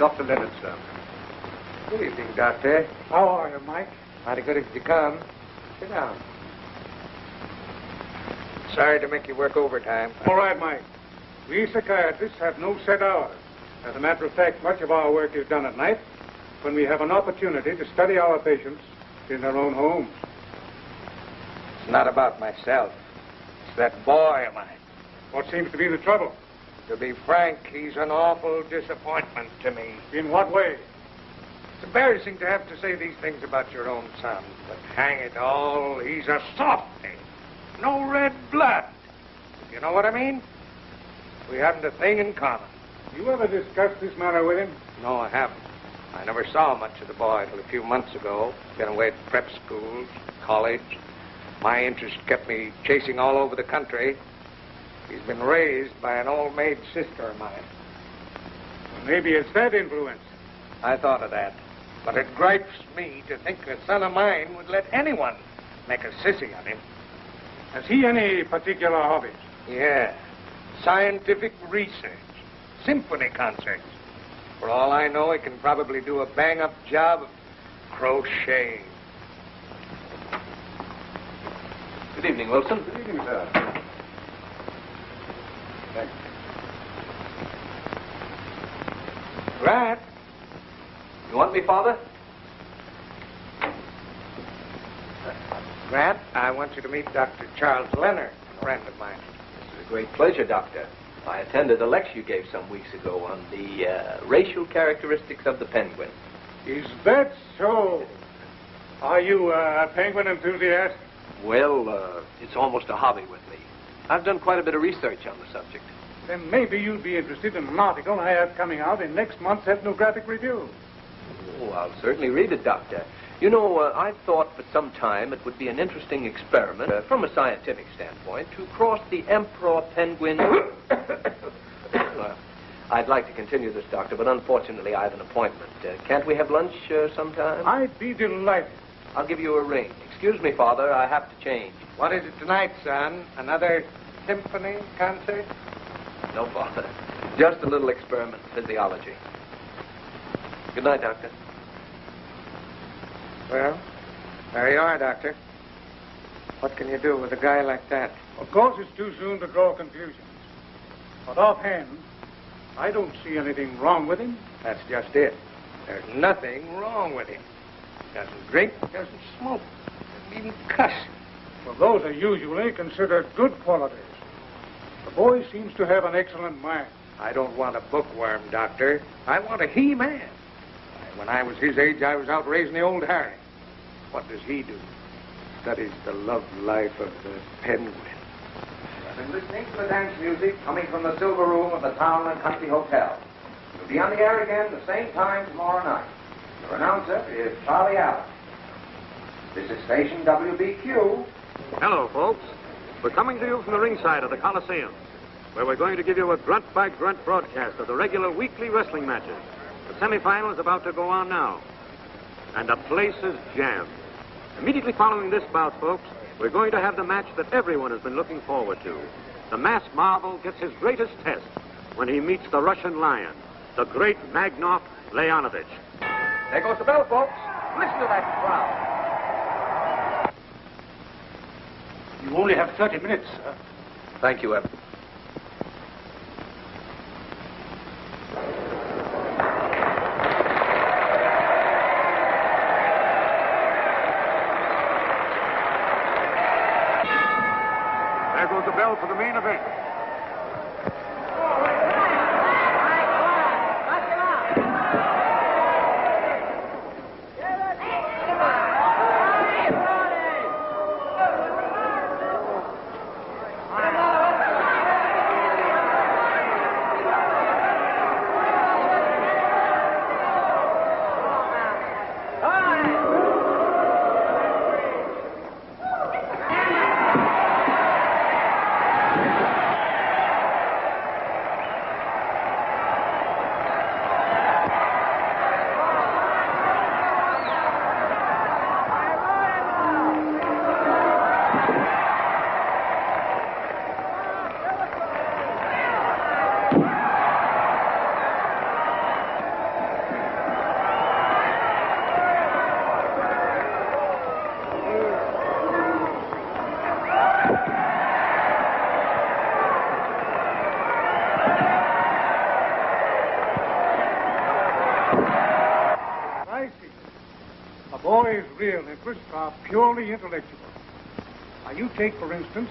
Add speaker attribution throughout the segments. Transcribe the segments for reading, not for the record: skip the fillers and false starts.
Speaker 1: Dr. Leonard, sir.
Speaker 2: Good evening, Doctor.
Speaker 3: How are you, Mike?
Speaker 2: Mighty good of you to come. Sit down. Sorry to make you work overtime.
Speaker 3: All right, Mike. We psychiatrists have no set hours. As a matter of fact, much of our work is done at night when we have an opportunity to study our patients in their own homes.
Speaker 2: It's not about myself. It's that boy of mine.
Speaker 3: What seems to be the trouble?
Speaker 2: To be frank, he's an awful disappointment to me.
Speaker 3: In what way?
Speaker 2: It's embarrassing to have to say these things about your own son, but hang it all, he's a softy. No red blood. You know what I mean? We haven't a thing in common.
Speaker 3: You ever discussed this matter with him?
Speaker 2: No, I haven't. I never saw much of the boy till a few months ago. Been away at prep schools, college. My interest kept me chasing all over the country. He's been raised by an old maid sister of mine.
Speaker 3: Well, maybe it's that influence.
Speaker 2: I thought of that. But it gripes me to think a son of mine would let anyone make a sissy on him.
Speaker 3: Has he any particular hobbies?
Speaker 2: Yeah. Scientific research. Symphony concerts. For all I know, he can probably do a bang-up job of crocheting.
Speaker 1: Good evening, Wilson.
Speaker 3: Good evening, sir.
Speaker 2: Thanks. Grant.
Speaker 1: You want me, Father?
Speaker 2: Grant, I want you to meet Dr. Charles Leonard, a friend of mine.
Speaker 1: This is a great pleasure, Doctor. I attended a lecture you gave some weeks ago on the racial characteristics of the penguin.
Speaker 3: Is that so? Are you a penguin enthusiast?
Speaker 1: Well, it's almost a hobby with me. I've done quite a bit of research on the subject.
Speaker 3: Then maybe you'd be interested in an article I have coming out in next month's Ethnographic Review.
Speaker 1: Oh, I'll certainly read it, Doctor. You know, I've thought for some time it would be an interesting experiment, from a scientific standpoint, to cross the emperor penguin. I'd like to continue this, Doctor, but unfortunately I have an appointment. Can't we have lunch sometime?
Speaker 3: I'd be delighted.
Speaker 1: I'll give you a ring. Excuse me, Father, I have to change.
Speaker 2: What is it tonight, son? Another symphony concert?
Speaker 1: No, Father. Just a little experiment in physiology. Good night, Doctor.
Speaker 2: Well, there you are, Doctor. What can you do with a guy like that?
Speaker 3: Of course, it's too soon to draw conclusions. But offhand, I don't see anything wrong with him.
Speaker 2: That's just it. There's nothing wrong with him. Doesn't drink, doesn't smoke, doesn't even cuss.
Speaker 3: Well, those are usually considered good qualities. The boy seems to have an excellent mind.
Speaker 2: I don't want a bookworm, Doctor. I want a he-man. When I was his age, I was out raising the old Harry. What does he do? Studies the love life of the penguin.
Speaker 4: I've been listening to the dance music coming from the Silver Room of the Town and Country Hotel. You'll be on the air again the same time tomorrow night. Your announcer is Charlie Allen. This is station WBQ.
Speaker 5: Hello, folks. We're coming to you from the ringside of the Coliseum, where we're going to give you a grunt-by-grunt broadcast of the regular weekly wrestling matches. The semifinal is about to go on now, and the place is jammed. Immediately following this bout, folks, we're going to have the match that everyone has been looking forward to. The masked marvel gets his greatest test when he meets the Russian lion, the great Magnov Leonovich.
Speaker 1: There goes the bell, folks. Listen to that crowd.
Speaker 3: You only have 30 minutes, sir.
Speaker 1: Thank you, Evan.
Speaker 5: There goes the bell for the main event.
Speaker 3: real interests are purely intellectual. Now, you take, for instance...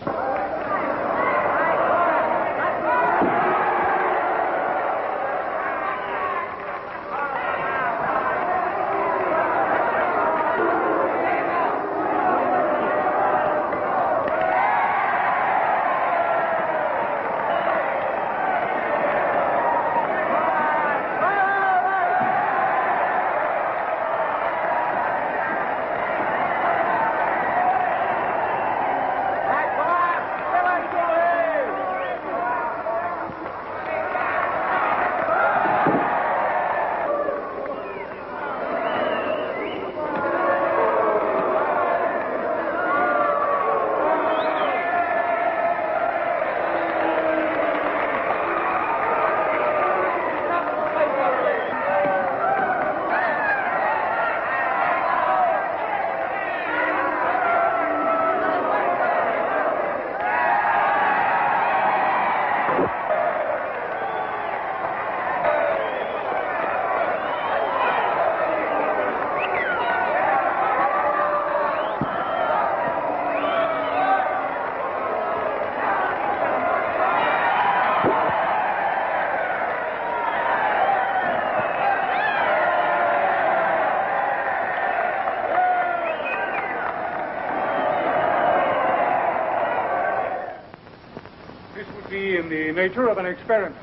Speaker 3: In the nature of an experiment.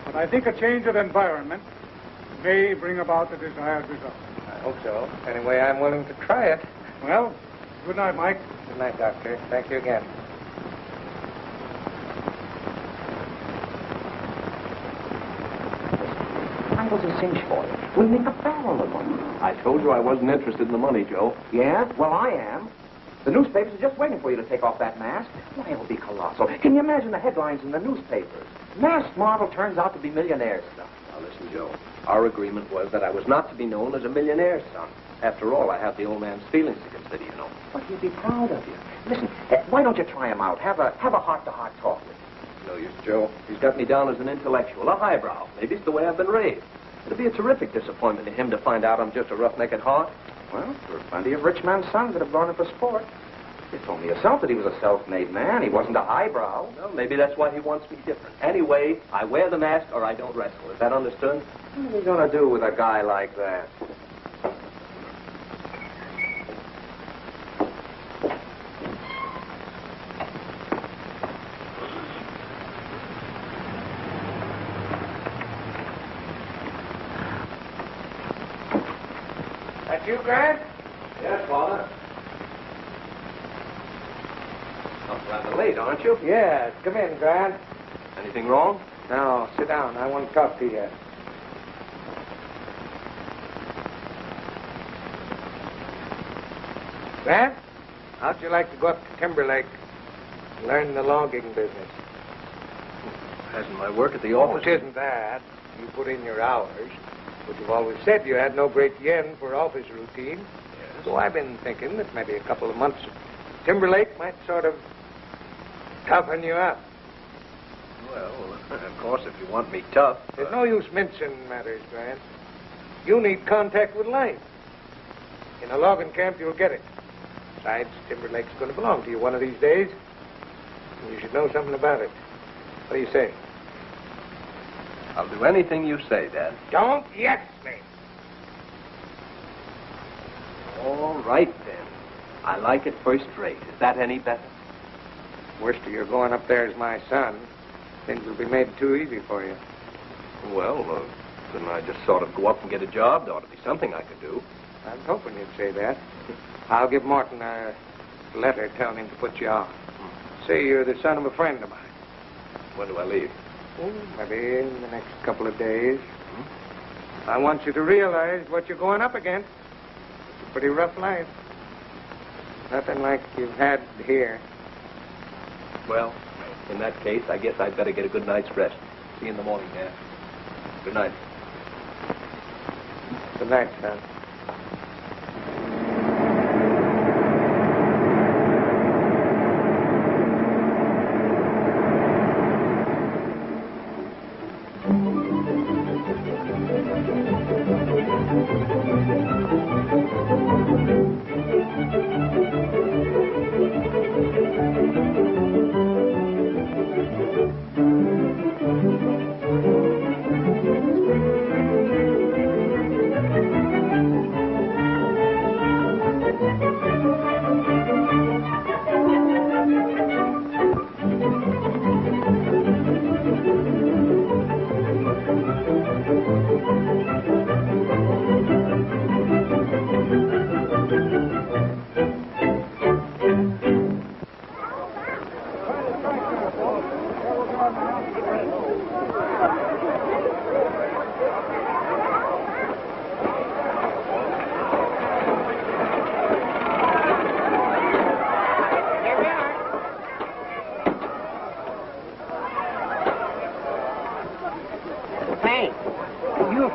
Speaker 3: But I think a change of environment may bring about the desired result.
Speaker 2: I hope so. Anyway, I'm willing to try it.
Speaker 3: Well, good night, Mike.
Speaker 2: Good night, Doctor. Thank you again.
Speaker 4: I was a cinch for you. We'll make a barrel of money.
Speaker 1: I told you I wasn't interested in the money, Joe.
Speaker 4: Yeah? Well, I am. The newspapers are just waiting for you to take off that mask. Why, it'll be colossal. Can you imagine the headlines in the newspapers? Masked model turns out to be millionaire stuff.
Speaker 1: Now, listen, Joe. Our agreement was that I was not to be known as a millionaire's son. After all, I have the old man's feelings to consider, you know.
Speaker 4: But he'll be proud of you. Listen, why don't you try him out? Have a heart-to-heart talk with him.
Speaker 1: No use, Joe. He's got me down as an intellectual, a highbrow. Maybe it's the way I've been raised. It'll be a terrific disappointment to him to find out I'm just a roughneck at heart.
Speaker 4: Well, there are plenty of rich men's sons that have gone in for sport. You told me yourself that he was a self-made man. He wasn't a highbrow.
Speaker 1: Well, maybe that's why he wants me different. Anyway, I wear the mask or I don't wrestle. Is that understood?
Speaker 4: What are you going to do with a guy like that?
Speaker 2: That you, Grant?
Speaker 1: Yes, Father. Up rather late, aren't you?
Speaker 2: Yes. Come in, Grant.
Speaker 1: Anything wrong?
Speaker 2: No, sit down. I want to talk to you. Grant, how'd you like to go up to Timberlake and learn the logging business?
Speaker 1: Hasn't my work at the
Speaker 2: Oh,
Speaker 1: office?
Speaker 2: it isn't that. You put in your hours. But you've always said you had no great yen for office routine.
Speaker 1: Yes.
Speaker 2: So I've been thinking that maybe a couple of months at Timberlake might sort of toughen you up.
Speaker 1: Well, of course, if you want me tough.
Speaker 2: There's no use mincing matters, Grant. You need contact with life. In a logging camp, you'll get it. Besides, Timberlake's going to belong to you one of these days. And you should know something about it. What do you say?
Speaker 1: I'll do anything you say, Dad.
Speaker 2: Don't yes me.
Speaker 1: All right, then. I like it first rate. Is that any better?
Speaker 2: Worst of your going up there as my son. Things will be made too easy for you.
Speaker 1: Well, then I just sort of go up and get a job. There ought to be something I could do.
Speaker 2: I was hoping you'd say that. I'll give Morton a letter telling him to put you on. Say you're the son of a friend of mine.
Speaker 1: When do I leave?
Speaker 2: Oh, maybe in the next couple of days. I want you to realize what you're going up against. It's a pretty rough life. Nothing like you've had here.
Speaker 1: Well, in that case, I guess I'd better get a good night's rest. See you in the morning, Dad. Good night.
Speaker 2: Good night, son.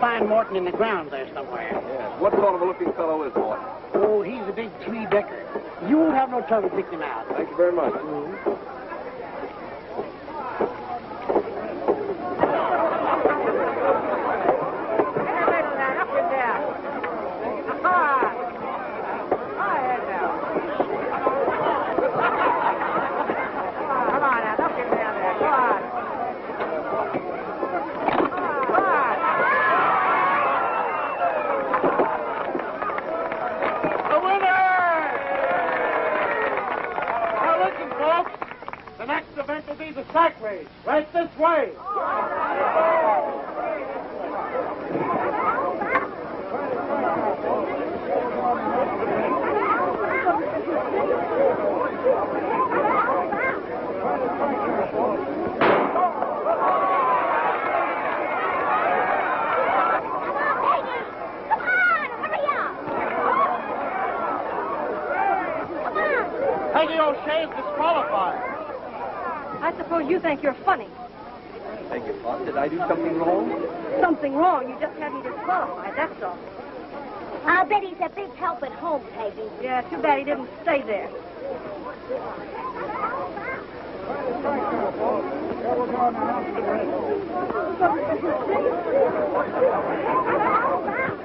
Speaker 6: find Morton in the ground there somewhere.
Speaker 1: Yeah. What sort of a looking fellow is Morton?
Speaker 6: Oh, he's a big three-decker. You won't have no trouble picking him out.
Speaker 1: Thank you very much.
Speaker 6: Sack race, right this way. Peggy O'Shea is disqualified.
Speaker 7: I suppose you think you're funny.
Speaker 1: Beg your pardon, did I do something wrong?
Speaker 7: Something wrong. You just had me disqualified, that's all.
Speaker 8: I'll bet he's a big help at home, Peggy.
Speaker 7: Yeah, too bad he didn't stay there.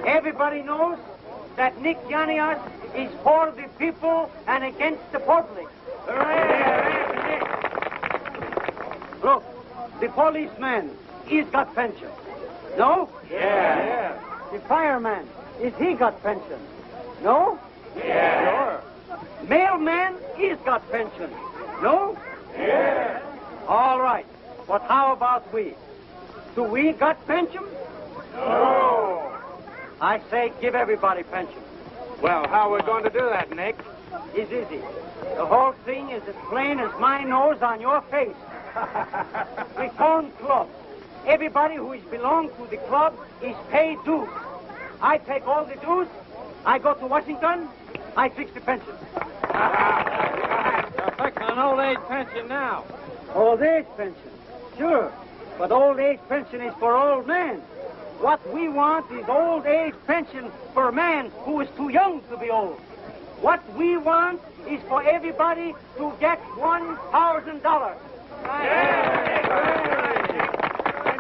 Speaker 6: Everybody knows that Nick Janias is for the people and against the public. Look, the policeman, he's got pension. No?
Speaker 3: Yeah.
Speaker 6: The fireman, is he got pension? No?
Speaker 3: Yeah.
Speaker 6: Mailman, he's got pension. No?
Speaker 3: Yeah.
Speaker 6: All right. But how about we? Do we got pension?
Speaker 3: No.
Speaker 6: I say give everybody pension.
Speaker 3: Well, how are we going to do that, Nick?
Speaker 6: It's easy. The whole thing is as plain as my nose on your face. Reform Club. Everybody who is belong to the club is paid dues. I take all the dues. I go to Washington. I fix the pension.
Speaker 3: Affecting an old age pension now.
Speaker 6: Old age pension. Sure. But old age pension is for old men. What we want is old age pension for a man who is too young to be old. What we want is for everybody to get $1,000.
Speaker 3: Hey,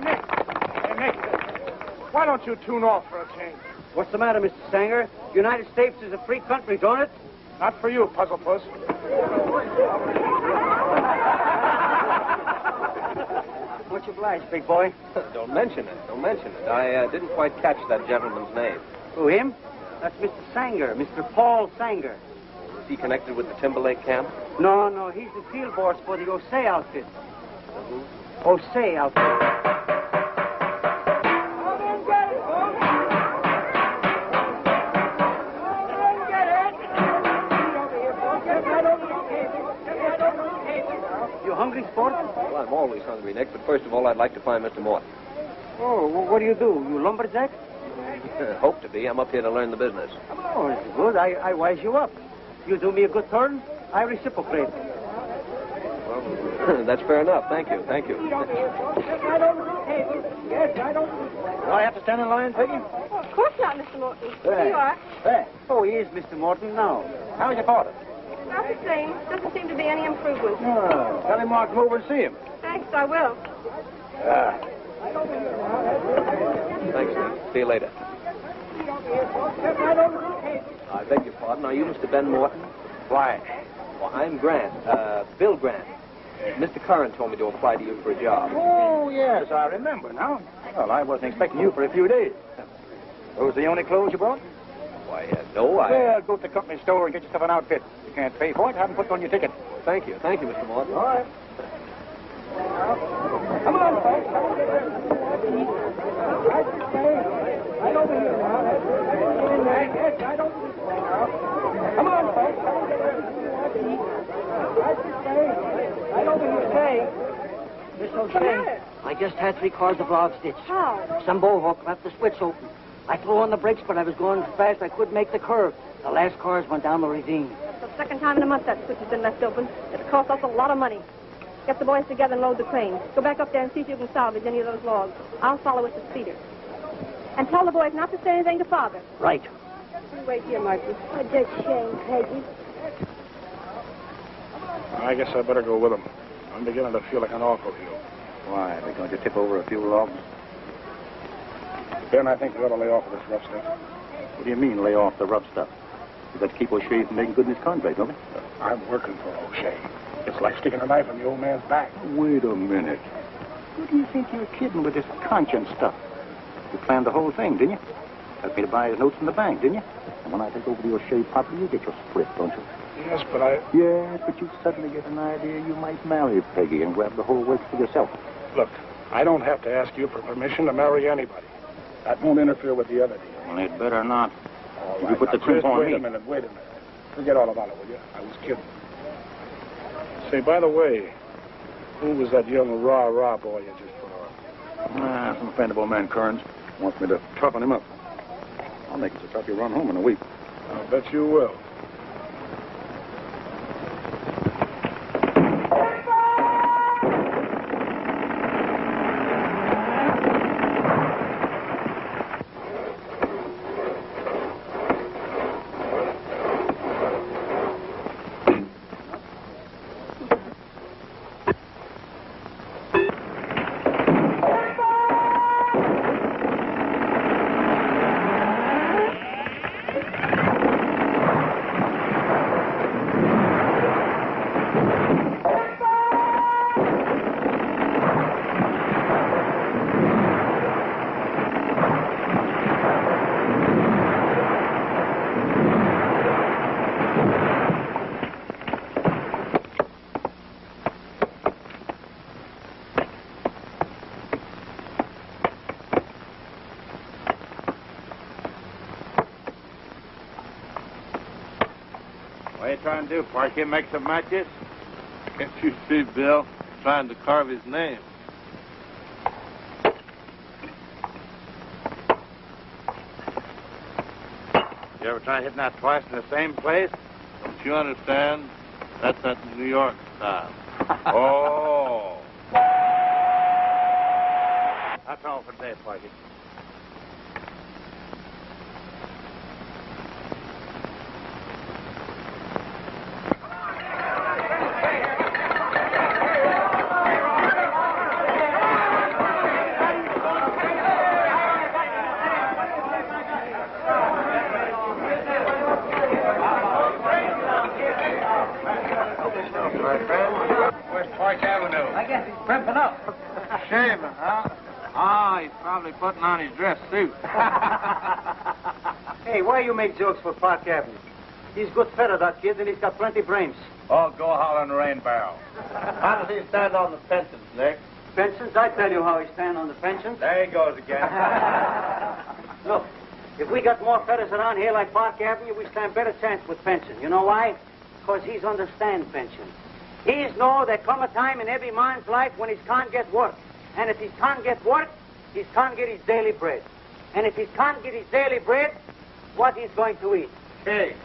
Speaker 3: Nick, why don't you tune off for a change?
Speaker 6: What's the matter, Mr. Sanger? United States is a free country, don't it?
Speaker 3: Not for you, Puzzle Puss.
Speaker 6: Much obliged, big boy.
Speaker 1: Don't mention it. Don't mention it. I didn't quite catch that gentleman's name.
Speaker 6: Who, him? That's Mr. Sanger, Mr. Paul Sanger.
Speaker 1: Is he connected with the Timberlake camp?
Speaker 6: No, he's the field boss for the Osei outfit. Osei outfit. You hungry, sport?
Speaker 1: Well, I'm always hungry, Nick, but first of all, I'd like to find Mr. Morton.
Speaker 6: Oh, what do? You lumberjack?
Speaker 1: Hope to be. I'm up here to learn the business.
Speaker 6: Oh, it's good. I wise you up. You do me a good turn, I reciprocate.
Speaker 1: Well, that's fair enough. Thank you. Thank you.
Speaker 6: Do I have to stand in line, Peggy?
Speaker 7: Oh, of course not, Mr. Morton. Here you are.
Speaker 6: There. Oh, he is Mr. Morton now. How's your father?
Speaker 7: Not the same. Doesn't seem to be any improvement.
Speaker 6: Oh, tell him I'll come over and see him.
Speaker 7: Thanks, I will.
Speaker 1: Thanks, Nick. See you later. I beg your pardon. Are you Mr. Ben Morton?
Speaker 3: Why?
Speaker 1: Well, I'm Grant. Bill Grant. Mr. Curran told me to apply to you for a job.
Speaker 3: Oh, yes, I remember now. Well, I wasn't expecting you for a few days. Those the only clothes you brought?
Speaker 1: Why, no,
Speaker 3: Well, go to the company store and get yourself an outfit. You can't pay for it. Haven't put on your ticket.
Speaker 1: Thank you. Thank you, Mr. Morton.
Speaker 3: All right. Come on, folks. Right over here now. Right over this way now. Come on, folks. Right over here.
Speaker 6: Say, Miss O'Shea, I just had 3 cars of log stitch.
Speaker 7: How?
Speaker 6: Some bohook left the switch open. I threw on the brakes, but I was going so fast I couldn't make the curve. The last cars went down the ravine.
Speaker 7: That's the second time in a month that switch has been left open. It'll cost us a lot of money. Get the boys together and load the crane. Go back up there and see if you can salvage any of those logs. I'll follow with the speeder. And tell the boys not to say anything to Father.
Speaker 6: Right.
Speaker 7: You wait here, Margie.
Speaker 8: Oh, just shame, Peggy.
Speaker 3: I guess I better go with them. I'm beginning to feel like an awful heel.
Speaker 9: Why, are they going to tip over a few logs?
Speaker 3: Ben, I think we ought to lay off of this rough stuff.
Speaker 9: What do you mean, lay off the rough stuff? You've got to keep O'Shea from making good in his contract, don't you?
Speaker 3: I'm working for O'Shea. It's like sticking a knife in the old man's back.
Speaker 9: Wait a minute. Who do you think you're kidding with this conscience stuff? You planned the whole thing, didn't you? Helped me to buy his notes in the bank, didn't you? And when I take over the O'Shea property, you get your split, don't you?
Speaker 3: Yes, but I...
Speaker 9: Yes, but you suddenly get an idea you might marry Peggy and grab the whole works for yourself.
Speaker 3: Look, I don't have to ask you for permission to marry anybody. That won't interfere with the other deal.
Speaker 9: Well, it better not.
Speaker 3: All
Speaker 9: You
Speaker 3: right,
Speaker 9: put the
Speaker 3: now,
Speaker 9: truth
Speaker 3: just
Speaker 9: on
Speaker 3: wait
Speaker 9: me.
Speaker 3: a minute. Forget all about it, will you? I was kidding. Say, by the way, who was that young rah-rah boy you just put on?
Speaker 9: Some friend of old man Kern's wants me to toughen him up. I'll make it so tough you run home in a week.
Speaker 3: I'll bet you will.
Speaker 10: What are you trying to do, Parky? Make some matches? Can't you see Bill trying to carve his name?
Speaker 5: You ever try hitting that twice in the same place?
Speaker 10: Don't you understand? That's that New York style.
Speaker 5: Oh. That's all for today, Parky.
Speaker 10: Shaving, huh? Oh, he's probably putting on his dress suit.
Speaker 6: Hey, why you make jokes for Park Avenue? He's good feather, that kid, and he's got plenty brains.
Speaker 10: Oh, go holler in the rain barrel. How does he stand on the pensions, Nick?
Speaker 6: Pensions? I tell you how he stand on the pensions.
Speaker 10: There he goes again.
Speaker 6: Look, if we got more feathers around here like Park Avenue, we stand better chance with pension. You know why? Because he's understand pension. He's know there come a time in every man's life when he can't get work. And if he can't get work, he can't get his daily bread. And if he can't get his daily bread, what he's going to eat?
Speaker 10: Hey.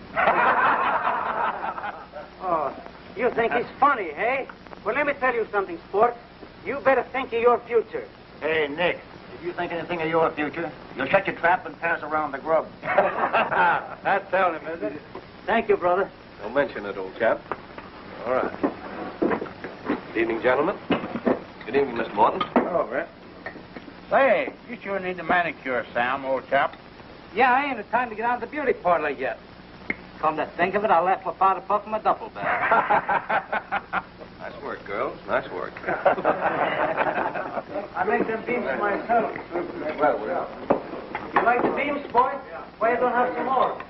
Speaker 6: Oh, you think he's funny, hey? Well, let me tell you something, sport. You better think of your future.
Speaker 9: Hey, Nick, if you think anything of your future, you'll shut your trap and pass around the grub.
Speaker 10: That's telling him, isn't it?
Speaker 6: Thank you, brother.
Speaker 1: Don't mention it, old chap. All right. Good evening, gentlemen. Good evening, Mr. Morton.
Speaker 10: Hello, Brett. Say, you sure need a manicure, Sam, old chap.
Speaker 6: Yeah, I ain't had time to get out of the beauty parlor yet. Come to think of it, I left my father puff in my duffel bag.
Speaker 1: Nice work, girls. Nice work.
Speaker 6: I make them beams myself.
Speaker 1: Well.
Speaker 6: You like the beams, boy? Why you don't have some more?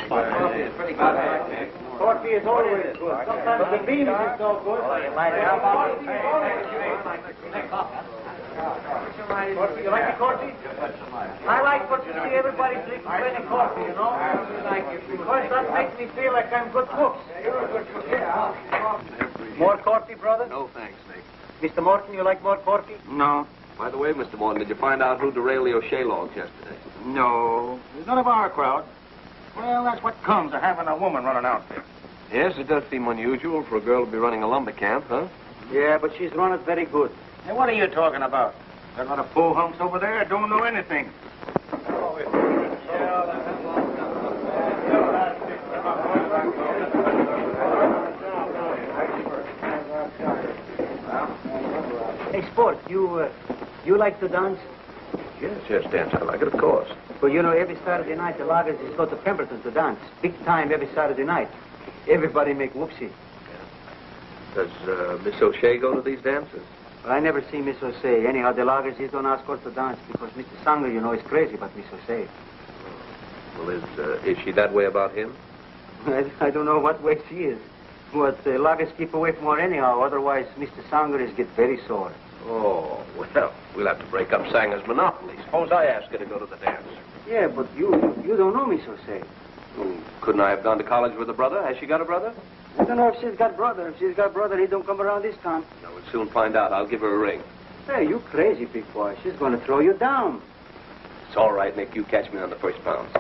Speaker 1: Coffee is pretty good.
Speaker 6: Coffee is always good. Sometimes the beans is no good. You like the coffee? I like what you see everybody drinking plenty coffee, you know? Because that makes me feel like I'm good cooks. More coffee, brother?
Speaker 1: No, thanks, Nick.
Speaker 6: Mr. Morton, you like more coffee?
Speaker 9: No.
Speaker 1: By the way, Mr. Morton, did you find out who derailed the O'Shea logs yesterday?
Speaker 9: No. He's none of our crowd. Well, that's what comes of having a woman running out there.
Speaker 1: Yes, it does seem unusual for a girl to be running a lumber camp, huh?
Speaker 6: Yeah, but she's run it very good.
Speaker 9: Hey, what are you talking about? There are a lot of po-humps over there that don't know anything.
Speaker 6: Hey, Sport, you like to dance?
Speaker 1: Yes, dance. I like it, of course.
Speaker 6: Well, you know, every Saturday night the loggers just go to Pemberton to dance. Big time every Saturday night. Everybody make whoopsie.
Speaker 1: Does Miss O'Shea go to these dances?
Speaker 6: Well, I never see Miss O'Shea. Anyhow, the loggers just don't ask her to dance because Mr. Sanger, you know, is crazy about Miss O'Shea.
Speaker 1: Well, is she that way about him?
Speaker 6: I don't know what way she is. But the loggers keep away from her anyhow. Otherwise, Mr. Sanger is get very sore.
Speaker 1: Oh, well, we'll have to break up Sanger's monopoly. Suppose I ask her to go to the dance.
Speaker 6: Yeah, but you don't know Miss O'Shea.
Speaker 1: Couldn't I have gone to college with a brother? Has she got a brother?
Speaker 6: I don't know if she's got brother. If she's got brother, he don't come around this town.
Speaker 1: No, we'll soon find out. I'll give her a ring.
Speaker 6: Hey, you crazy, big boy. She's going to throw you down.
Speaker 1: It's all right, Nick. You catch me on the first bounce.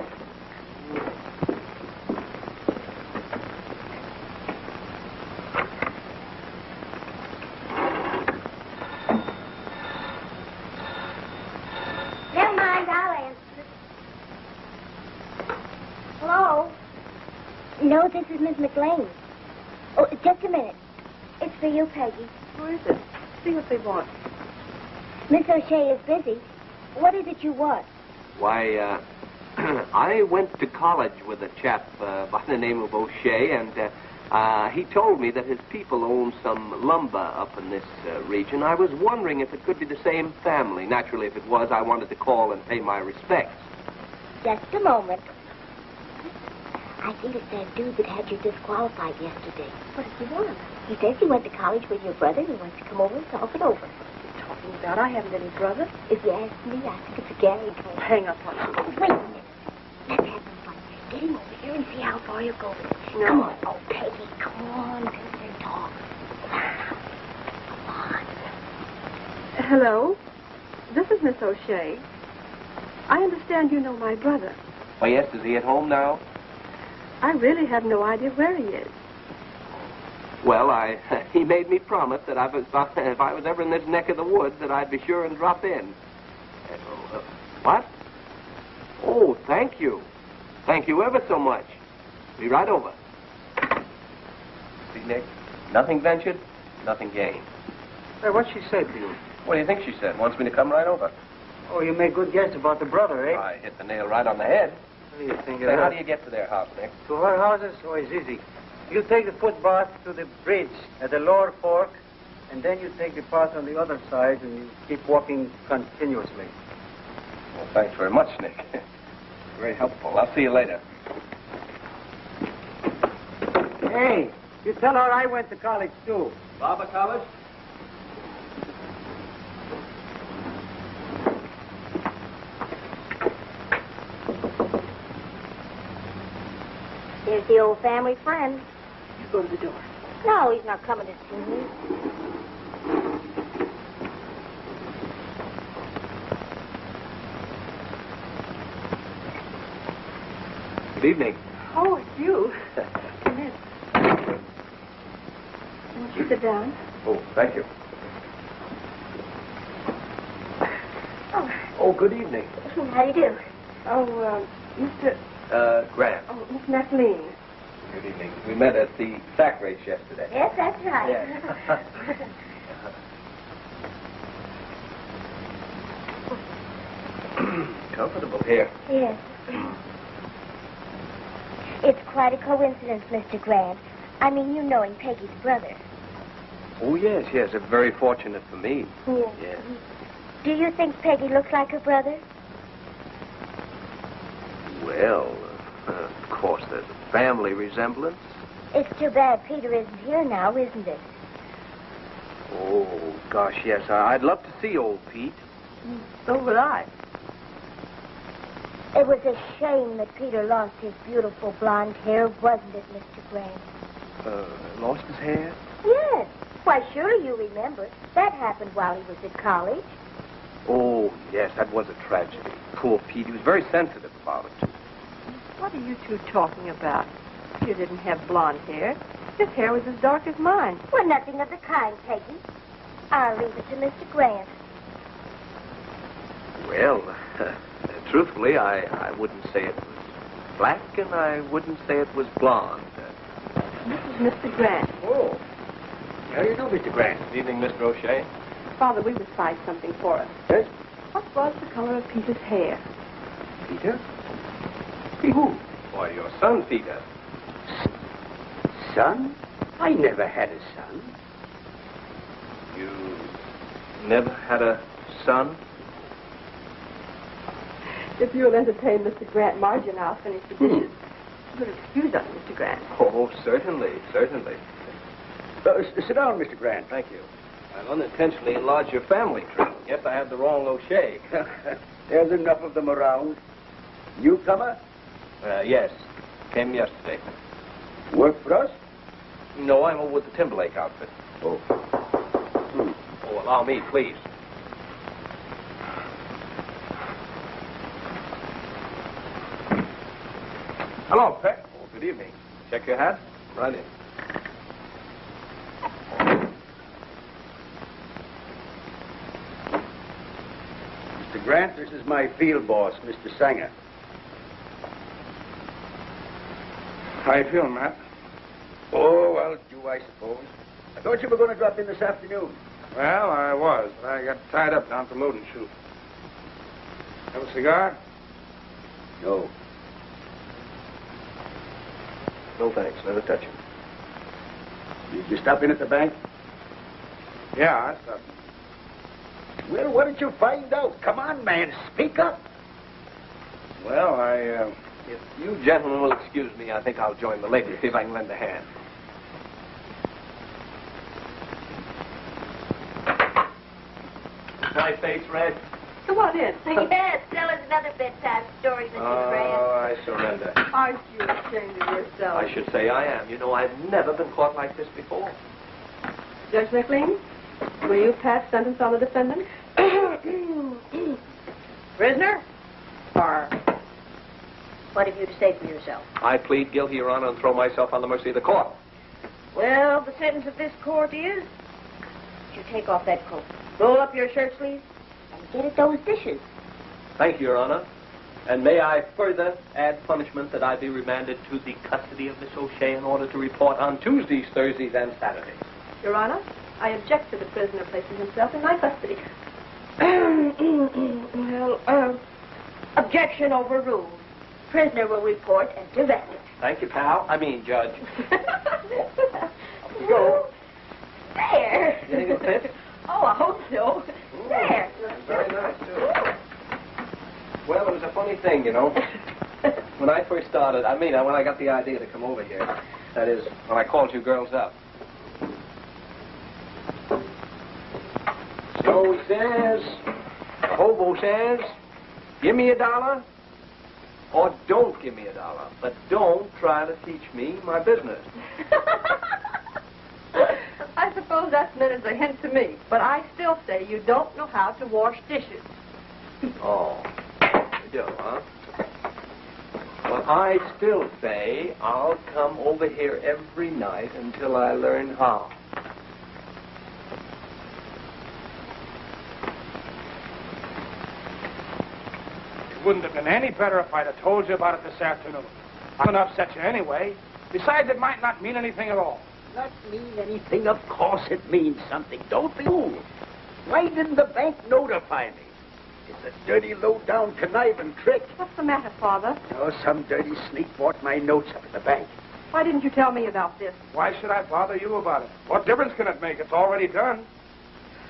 Speaker 8: Never mind, I'll answer. Hello? No, this is Miss McLean. Oh, just a minute. It's for you, Peggy.
Speaker 7: Who is it? See what they want.
Speaker 8: Miss O'Shea is busy. What is it you want?
Speaker 1: Why, I went to college with a chap by the name of O'Shea, and he told me that his people own some lumber up in this region. I was wondering if it could be the same family. Naturally, if it was, I wanted to call and pay my respects.
Speaker 8: Just a moment. I think it's that dude that had you disqualified yesterday.
Speaker 7: What did you want?
Speaker 8: He says he went to college with your brother and he wants to come over and talk it over.
Speaker 7: What are you talking about? I haven't any brother.
Speaker 8: If you ask me, I think it's a Gary case.
Speaker 7: Hang up on
Speaker 8: Oh, wait a minute. Let's have some fun. Get him over here and see how far you go.
Speaker 7: No.
Speaker 8: Come on. Oh, Peggy, come on. Let's talk. Come on.
Speaker 7: Hello? This is Miss O'Shea. I understand you know my brother.
Speaker 1: Oh, yes, is he at home now?
Speaker 7: I really have no idea where he is.
Speaker 1: Well, he made me promise that if I was ever in this neck of the woods, that I'd be sure and drop in. What? Oh, thank you. Thank you ever so much. Be right over. See, Nick, nothing ventured, nothing gained.
Speaker 6: Hey, what'd she say to you?
Speaker 1: What do you think she said? Wants me to come right over.
Speaker 6: Oh, you made good guess about the brother, eh?
Speaker 1: I hit the nail right on the head.
Speaker 6: What do you think
Speaker 1: Say, how do you get to their house, Nick?
Speaker 6: To our houses? Oh, it's easy. You take the footpath to the bridge at the lower fork, and then you take the path on the other side, and you keep walking continuously.
Speaker 1: Well, thanks very much, Nick. Very helpful. I'll see you later.
Speaker 6: Hey, you tell her I went to college, too.
Speaker 1: Barber College?
Speaker 8: Here's the old family friend.
Speaker 7: You go to the door.
Speaker 8: No, he's not coming to see me.
Speaker 1: Good evening.
Speaker 7: Oh, it's you. Come in. Won't you sit down?
Speaker 1: Oh, thank you.
Speaker 8: Oh,
Speaker 1: good evening.
Speaker 8: how do you do?
Speaker 7: Oh, Mr.
Speaker 1: Grant.
Speaker 7: Oh, Miss McLean.
Speaker 1: Good evening. We met at the sack race yesterday.
Speaker 8: Yes, that's right.
Speaker 1: Yeah. Comfortable here.
Speaker 8: Yes. It's quite a coincidence, Mr. Grant. I mean, you knowing Peggy's brother.
Speaker 1: Oh, yes. It's very fortunate for me.
Speaker 8: Yes.
Speaker 1: Yes.
Speaker 8: Do you think Peggy looks like her brother?
Speaker 1: Well, of course, there's a family resemblance.
Speaker 8: It's too bad Peter isn't here now, isn't it?
Speaker 1: Oh, gosh, yes. I'd love to see old Pete.
Speaker 7: So would I.
Speaker 8: It was a shame that Peter lost his beautiful blonde hair, wasn't it, Mr. Grant?
Speaker 1: Lost his hair?
Speaker 8: Yes. Why, surely you remember. That happened while he was at college.
Speaker 1: Oh, yes, that was a tragedy. Poor Pete. He was very sensitive about it.
Speaker 7: What are you two talking about? You didn't have blonde hair. His hair was as dark as mine.
Speaker 8: Well, nothing of the kind, Peggy. I'll leave it to Mr. Grant.
Speaker 1: Well, truthfully, I wouldn't say it was black, and I wouldn't say it was blonde.
Speaker 7: This is Mr. Grant.
Speaker 9: Oh. How do you do, Mr. Grant?
Speaker 1: Good evening, Mr. O'Shea.
Speaker 7: Father, we would find something for us.
Speaker 9: Yes?
Speaker 7: What was the color of Peter's hair?
Speaker 9: Peter?
Speaker 1: Who? Why, your son, Peter.
Speaker 9: Son? I never had a son.
Speaker 1: You never had a son?
Speaker 7: If you'll entertain Mr. Grant, Margie and I'll finish the dishes. You'll excuse us, Mr. Grant.
Speaker 1: Oh, certainly, certainly.
Speaker 9: Sit down, Mr. Grant.
Speaker 1: Thank you. I've unintentionally enlarged your family tree. Guess I had the wrong O'Shea.
Speaker 9: There's enough of them around. Newcomer?
Speaker 1: Yes. Came yesterday.
Speaker 9: Work for us?
Speaker 1: No, I'm over with the Timberlake outfit.
Speaker 9: Oh.
Speaker 1: Oh, allow me, please.
Speaker 2: Hello, Pet.
Speaker 1: Oh, good evening. Check your hat. Right in.
Speaker 9: Mr. Grant, this is my field boss, Mr. Sanger.
Speaker 3: How you feeling, Matt?
Speaker 9: Oh, well, due, I suppose. I thought you were going to drop in this afternoon.
Speaker 3: Well, I was, but I got tied up down at the loading chute. Have a cigar?
Speaker 9: No.
Speaker 1: No thanks. Never touch him.
Speaker 9: Did you stop in at the bank?
Speaker 3: Yeah, I stopped.
Speaker 9: Well, what did you find out? Come on, man, speak up.
Speaker 3: Well,
Speaker 1: If you gentlemen will excuse me, I think I'll join the ladies, see if I can lend a hand. My face red?
Speaker 7: Come on in.
Speaker 8: Yes, tell us another bedtime story, Mr. Grant.
Speaker 1: Oh, I surrender.
Speaker 7: Aren't you ashamed of yourself?
Speaker 1: I should say I am. You know, I've never been caught like this before.
Speaker 7: Judge McLean, will you pass sentence on the defendant?
Speaker 8: Prisoner? Or what have you to say for yourself?
Speaker 1: I plead guilty, Your Honor, and throw myself on the mercy of the court.
Speaker 8: Well, the sentence of this court is you take off that coat, roll up your shirt sleeves, and get at those dishes.
Speaker 1: Thank you, Your Honor. And may I further add punishment that I be remanded to the custody of Miss O'Shea in order to report on Tuesdays, Thursdays, and Saturdays.
Speaker 7: Your Honor, I object to the prisoner placing himself in my custody.
Speaker 8: Objection overruled. Prisoner will report and direct it.
Speaker 1: Thank you, pal. I mean, Judge.
Speaker 8: Go. There.
Speaker 1: You think it fits?
Speaker 8: Oh, I hope so. There.
Speaker 1: Very nice, too. Well, it was a funny thing, you know. When I first started, when I got the idea to come over here, that is, when I called you girls up. So he says, the hobo says, give me $1 or don't give me $1, but don't try to teach me my business.
Speaker 7: I suppose that's meant as a hint to me, but I still say you don't know how to wash dishes.
Speaker 1: Oh, you do, huh? Well, I still say I'll come over here every night until I learn how.
Speaker 3: it wouldn't have been any better if I'd have told you about it this afternoon. I'm going to upset you anyway. Besides, it might not mean anything at all.
Speaker 9: Not mean anything? Of course it means something. Don't be fooled. Why didn't the bank notify me? It's a dirty, low-down, conniving trick.
Speaker 7: What's the matter, Father?
Speaker 9: Oh, some dirty sneak bought my notes up at the bank.
Speaker 7: Why didn't you tell me about this?
Speaker 3: Why should I bother you about it? What difference can it make? It's already done.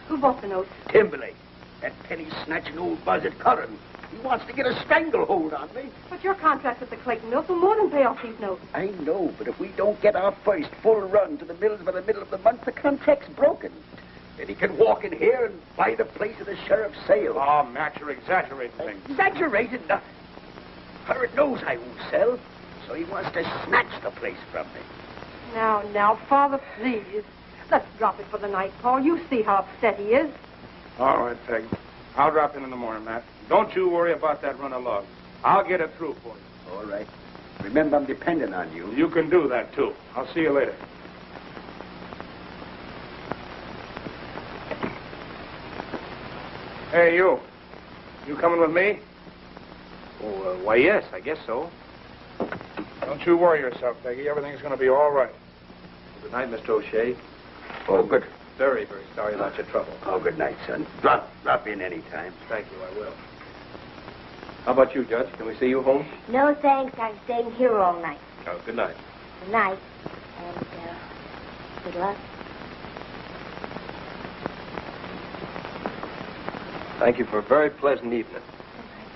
Speaker 7: Who bought the notes?
Speaker 9: Timberlake, that penny-snatching old buzzard Curran. He wants to get a stranglehold on me.
Speaker 7: But your contract with the Clayton Mills will more than pay off these notes.
Speaker 9: I know, but if we don't get our first full run to the mills by the middle of the month, the contract's broken. Then he can walk in here and buy the place at the sheriff's sale.
Speaker 3: Oh, Matt, you're exaggerating things.
Speaker 9: Exaggerated nothing. Curran knows I won't sell, so he wants to snatch the place from me.
Speaker 7: Now, Father, please. Let's drop it for the night, Paul. You see how upset he is.
Speaker 3: All right, Peg. I'll drop in the morning, Matt. Don't you worry about that run of logs. I'll get it through for you.
Speaker 9: All right. Remember, I'm dependent on you.
Speaker 3: You can do that, too. I'll see you later. Hey, you. You coming with me?
Speaker 2: Oh, why, yes, I guess so.
Speaker 3: Don't you worry yourself, Peggy. Everything's going to be all right.
Speaker 2: Good night, Mr. O'Shea.
Speaker 11: Oh, good.
Speaker 2: Very, very sorry about your trouble.
Speaker 11: Oh, good night, son. Drop in any time.
Speaker 2: Thank you, I will. How about you, Judge? Can we see you home?
Speaker 8: No, thanks. I'm staying here all night.
Speaker 2: Oh, good night.
Speaker 8: Good night. And, good luck.
Speaker 1: Thank you for a very pleasant evening.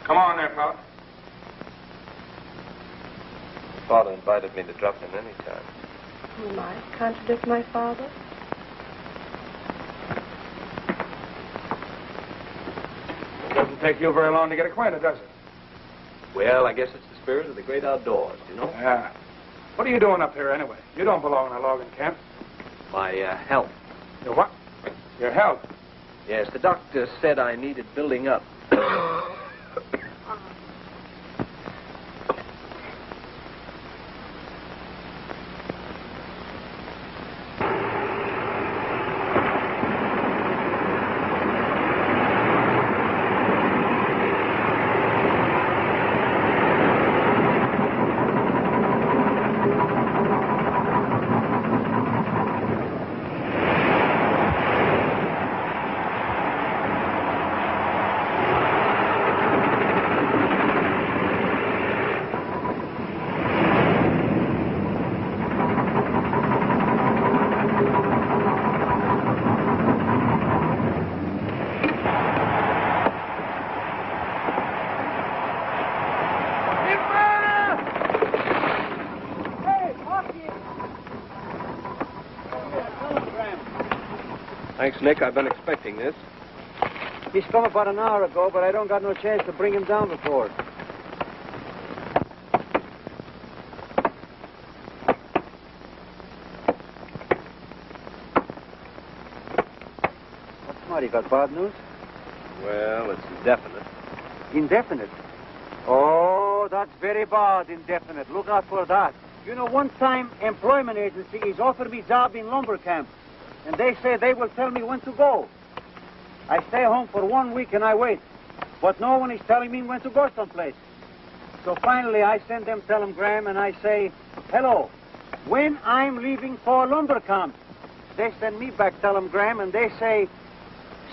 Speaker 3: Come on there, pal.
Speaker 1: Father invited me to drop in any time.
Speaker 7: Who am I? Contradict my father?
Speaker 3: It doesn't take you very long to get acquainted, does it?
Speaker 1: Well, I guess it's the spirit of the great outdoors, you know?
Speaker 3: Yeah. What are you doing up here, anyway? You don't belong in a logging camp.
Speaker 1: My health.
Speaker 3: Your what? Your health.
Speaker 1: Yes, the doctor said I needed building up. Thanks, Nick. I've been expecting this.
Speaker 6: He's come about an hour ago, but I don't got no chance to bring him down before. What's the matter? You got bad news?
Speaker 1: Well, it's indefinite.
Speaker 6: Indefinite? Oh, that's very bad, indefinite. Look out for that. You know, one time, employment agency is offered me job in lumber camp. And they say they will tell me when to go. I stay home for 1 week and I wait. But no one is telling me when to go someplace. So finally I send them telegram and I say, hello, when I'm leaving for lumber camp. They send me back telegram and they say,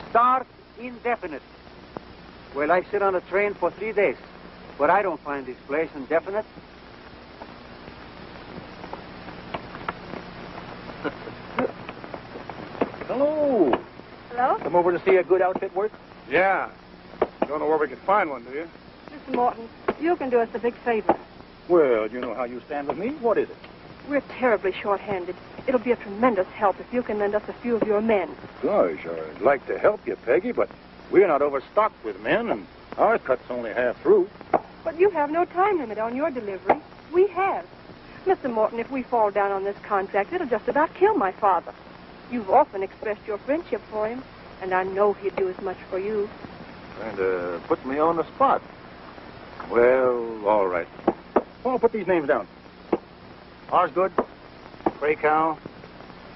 Speaker 6: start indefinite. Well, I sit on a train for 3 days. But I don't find this place indefinite.
Speaker 9: Hello.
Speaker 7: Hello?
Speaker 9: Come over to see a good outfit work?
Speaker 3: Yeah. Don't know where we can find one, do you?
Speaker 7: Mr. Morton, you can do us a big favor.
Speaker 9: Well, you know how you stand with me. What is it?
Speaker 7: We're terribly short-handed. It'll be a tremendous help if you can lend us a few of your men.
Speaker 9: Gosh, I'd like to help you, Peggy, but we're not overstocked with men, and our cut's only half through.
Speaker 7: But you have no time limit on your delivery. We have. Mr. Morton, if we fall down on this contract, it'll just about kill my father. You've often expressed your friendship for him, and I know he'd do as much for you.
Speaker 9: Trying to put me on the spot. Well, all right. Oh, put these names down. Osgood, Krakow,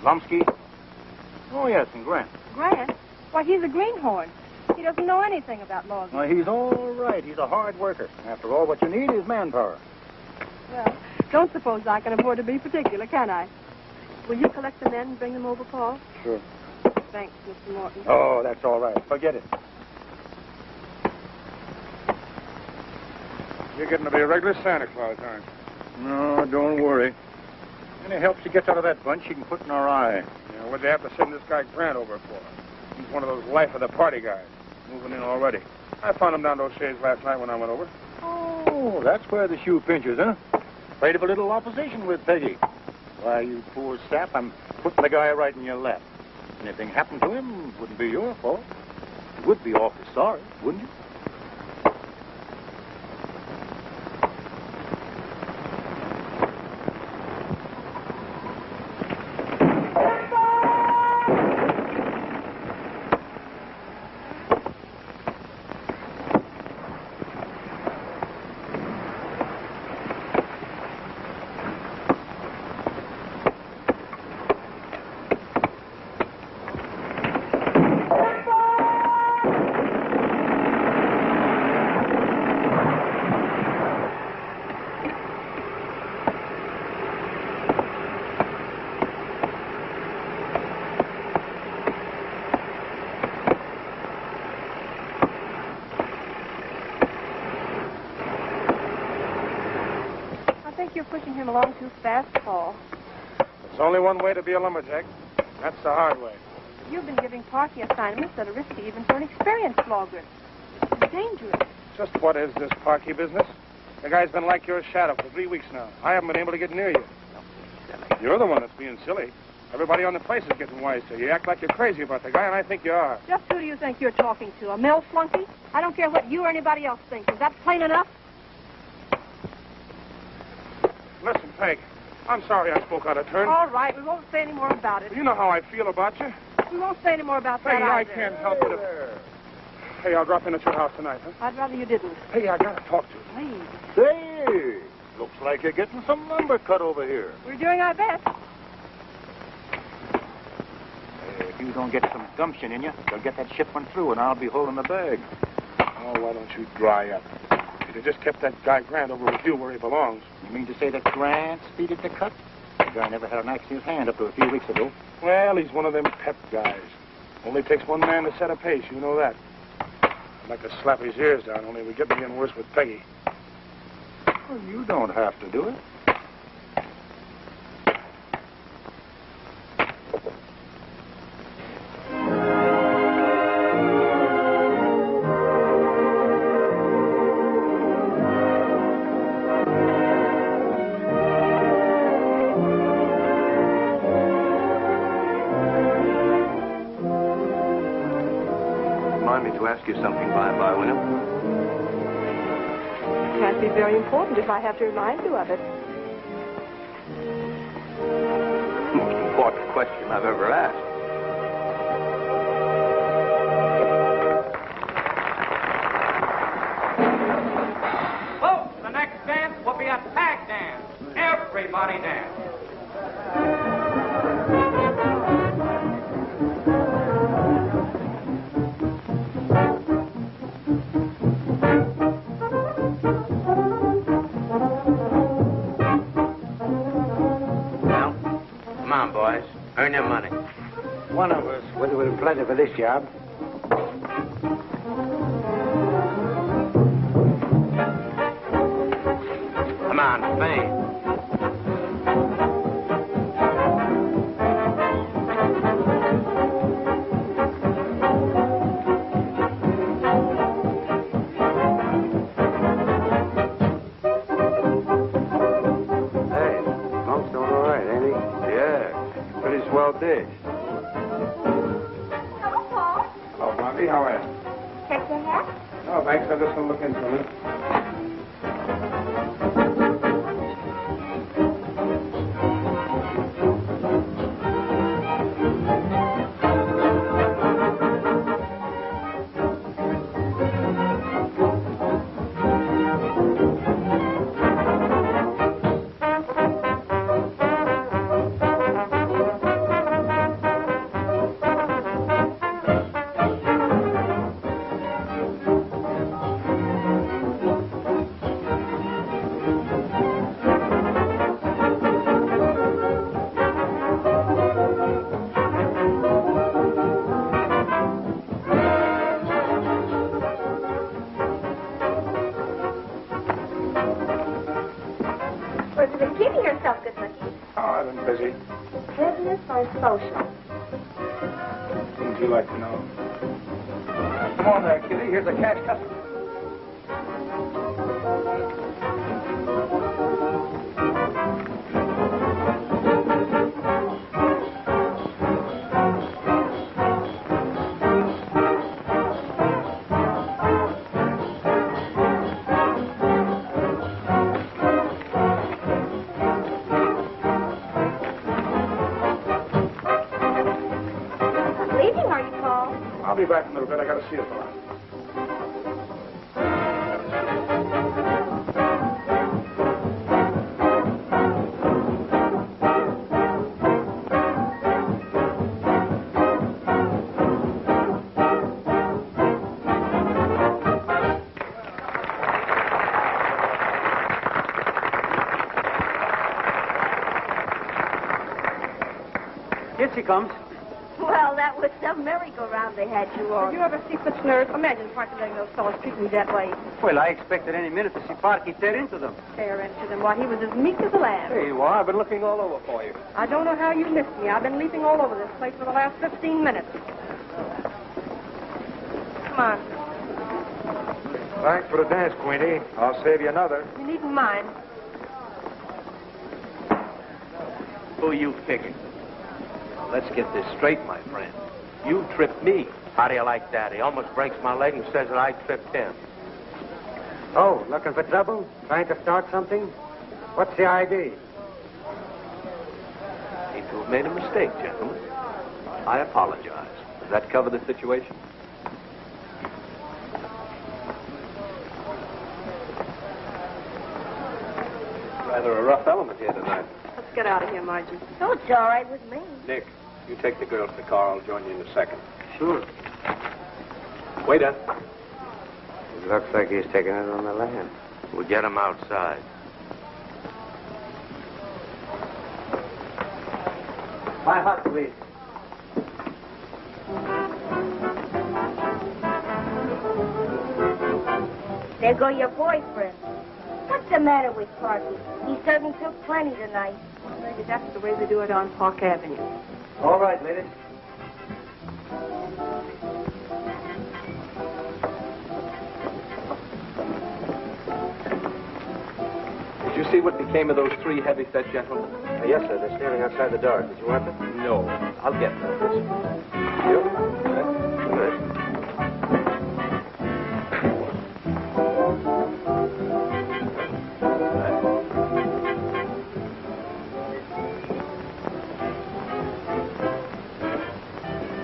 Speaker 9: Lumsky. Oh, yes, and Grant.
Speaker 7: Grant? Why, he's a greenhorn. He doesn't know anything about logging.
Speaker 9: Well, he's all right. He's a hard worker. After all, what you need is manpower.
Speaker 7: Well, don't suppose I can afford to be particular, can I? Will you collect the men and bring them over, Paul?
Speaker 9: Sure.
Speaker 7: Thanks, Mr. Morton.
Speaker 9: Oh, that's all right. Forget it.
Speaker 3: You're getting to be a regular Santa Claus, aren't you?
Speaker 9: No, don't worry. Any help she gets out of that bunch, she can put in our eye.
Speaker 3: Yeah, what'd they have to send this guy Grant over for? He's one of those life of the party guys. Moving in already. I found him down to O'Shea's last night when I went over.
Speaker 9: Oh, that's where the shoe pinches, huh? Afraid of a little opposition with Peggy. Why, you poor sap, I'm putting the guy right in your lap. Anything happened to him, it wouldn't be your fault. You would be awfully sorry, wouldn't you?
Speaker 7: think you're pushing him along too fast, Paul.
Speaker 3: There's only one way to be a lumberjack. That's the hard way.
Speaker 7: You've been giving Parky assignments that are risky even for an experienced logger. It's dangerous.
Speaker 3: Just what is this Parky business? The guy's been like your shadow for 3 weeks now. I haven't been able to get near you. You're the one that's being silly. Everybody on the place is getting wise to you. You act like you're crazy about the guy, and I think you are.
Speaker 7: Just who do you think you're talking to? A mill flunky? I don't care what you or anybody else thinks. Is that plain enough?
Speaker 3: Listen, Peg, I'm sorry I spoke out of turn.
Speaker 7: All right, we won't say any more about it.
Speaker 3: You know how I feel about you.
Speaker 7: We won't say any more about
Speaker 3: Hey,
Speaker 7: that
Speaker 3: I
Speaker 7: either.
Speaker 3: can't help it. Hey, I'll drop in at your house tonight, huh?
Speaker 7: I'd rather you didn't.
Speaker 3: Hey, I gotta talk to you.
Speaker 7: Please.
Speaker 9: Say, looks like you're getting some lumber cut over here.
Speaker 7: We're doing our best.
Speaker 9: If you don't get some gumption in you, you'll get that shipment through, and I'll be holding the bag.
Speaker 3: Oh, why don't you dry up? You'd have just kept that guy Grant over with you where he belongs.
Speaker 9: You mean to say that Grant speeded the cut? The guy never had an axe in his hand up to a few weeks ago.
Speaker 3: Well, he's one of them pep guys. Only takes one man to set a pace, you know that. I'd like to slap his ears down, only we get me in worse with Peggy.
Speaker 9: Well, you don't have to do it.
Speaker 11: Ask you something by, William.
Speaker 7: It can't be very important if I have to remind you of it.
Speaker 11: Most important question I've ever asked.
Speaker 6: Folks, the next dance will be a tag dance. Everybody dance.
Speaker 11: Earn your money.
Speaker 12: One of us would have been plenty for this job.
Speaker 11: Come on, Spain. Dish.
Speaker 8: Hello, Paul.
Speaker 3: Oh, Bobby, how are you?
Speaker 8: Check your hat?
Speaker 3: Oh, thanks. I'm just going to look into it. Busy.
Speaker 8: Business or social?
Speaker 3: Wouldn't you like to know?
Speaker 11: Come on there, Kitty. Here's a cash customer.
Speaker 3: I'll be back in a little bit. I got to see a fellow.
Speaker 6: Here she comes.
Speaker 8: Well, that was some merry-go-round they had you on.
Speaker 7: Did you ever see such nerves? Imagine Parky letting those fellows treat me that way.
Speaker 12: Well, I expected any minute to see Parky tear into them.
Speaker 7: Tear into them. Why, he was as meek as a lamb.
Speaker 1: There you are. I've been looking all over for you.
Speaker 7: I don't know how you missed me. I've been leaping all over this place for the last 15 minutes. Come on.
Speaker 2: Thanks for the dance, Queenie. I'll save you another.
Speaker 7: You needn't mind.
Speaker 1: Who you figure? Now, let's get this straight, my friend. You tripped me.
Speaker 12: How do you like that? He almost breaks my leg and says that I tripped him. Oh, looking for trouble? Trying to start something? What's the idea?
Speaker 1: Seem to have made a mistake, gentlemen. I apologize. Does that cover the situation? Rather a rough element here tonight.
Speaker 7: Let's get out of here, Margie.
Speaker 8: Oh, it's all right with me.
Speaker 1: Nick, you take the girls to the car. I'll join you in a second.
Speaker 12: Sure.
Speaker 1: Waiter.
Speaker 12: It looks like he's taking it on the land. We'll get him outside. My hot, please.
Speaker 8: There go your boyfriend. What's the matter with Parky? He certainly took plenty tonight.
Speaker 7: Maybe that's the way they do it on Park Avenue.
Speaker 12: All right, ladies.
Speaker 1: Did you see what became of those three heavy-set gentlemen?
Speaker 12: Yes, sir. They're standing outside the door. Did you want them?
Speaker 1: No. I'll get them.
Speaker 12: You? Good.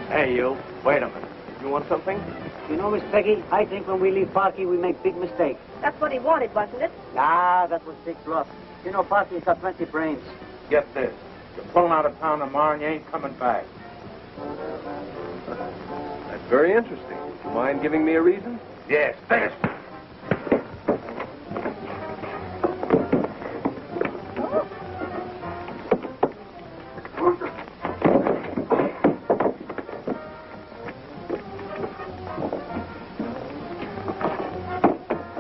Speaker 1: Hey, you. Wait a minute. You want something?
Speaker 6: You know, Miss Peggy, I think when we leave Parky, we make big mistakes.
Speaker 7: That's what he wanted, wasn't it?
Speaker 6: Ah, that was big bluff. You know, Parky's got plenty brains.
Speaker 9: Get this. You're pulling out of town tomorrow and you ain't coming back.
Speaker 1: That's very interesting. Would you mind giving me a reason?
Speaker 9: Yes, fast.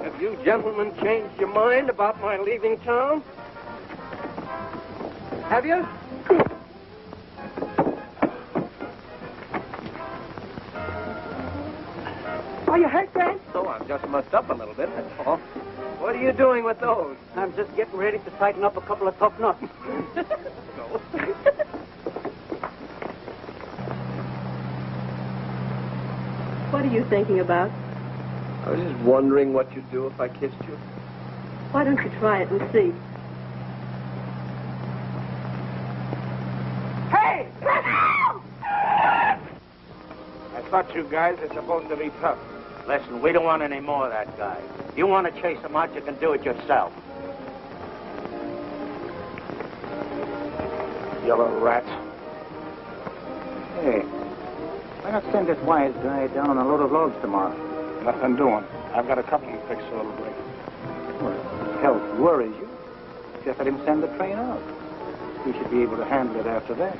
Speaker 6: Have you gentlemen changed your mind about my leaving town? Have you?
Speaker 7: Are you hurt, Grant?
Speaker 1: So I'm just mussed up a little bit, that's all. What are you doing with those?
Speaker 6: I'm just getting ready to tighten up a couple of tough nuts.
Speaker 1: No.
Speaker 7: What are you thinking about?
Speaker 1: I was just wondering what you'd do if I kissed you.
Speaker 7: Why don't you try it and see?
Speaker 6: Hey!
Speaker 9: I thought you guys are supposed to be tough.
Speaker 12: Listen, we don't want any more of that guy. You want to chase him out, you can do it yourself.
Speaker 9: Yellow rats.
Speaker 12: Hey, why not send this wise guy down on a load of logs tomorrow?
Speaker 3: Nothing doing. I've got a couple of fixed a little break.
Speaker 12: Well, health worries you. Just let him send the train out. You should be able to handle it after that.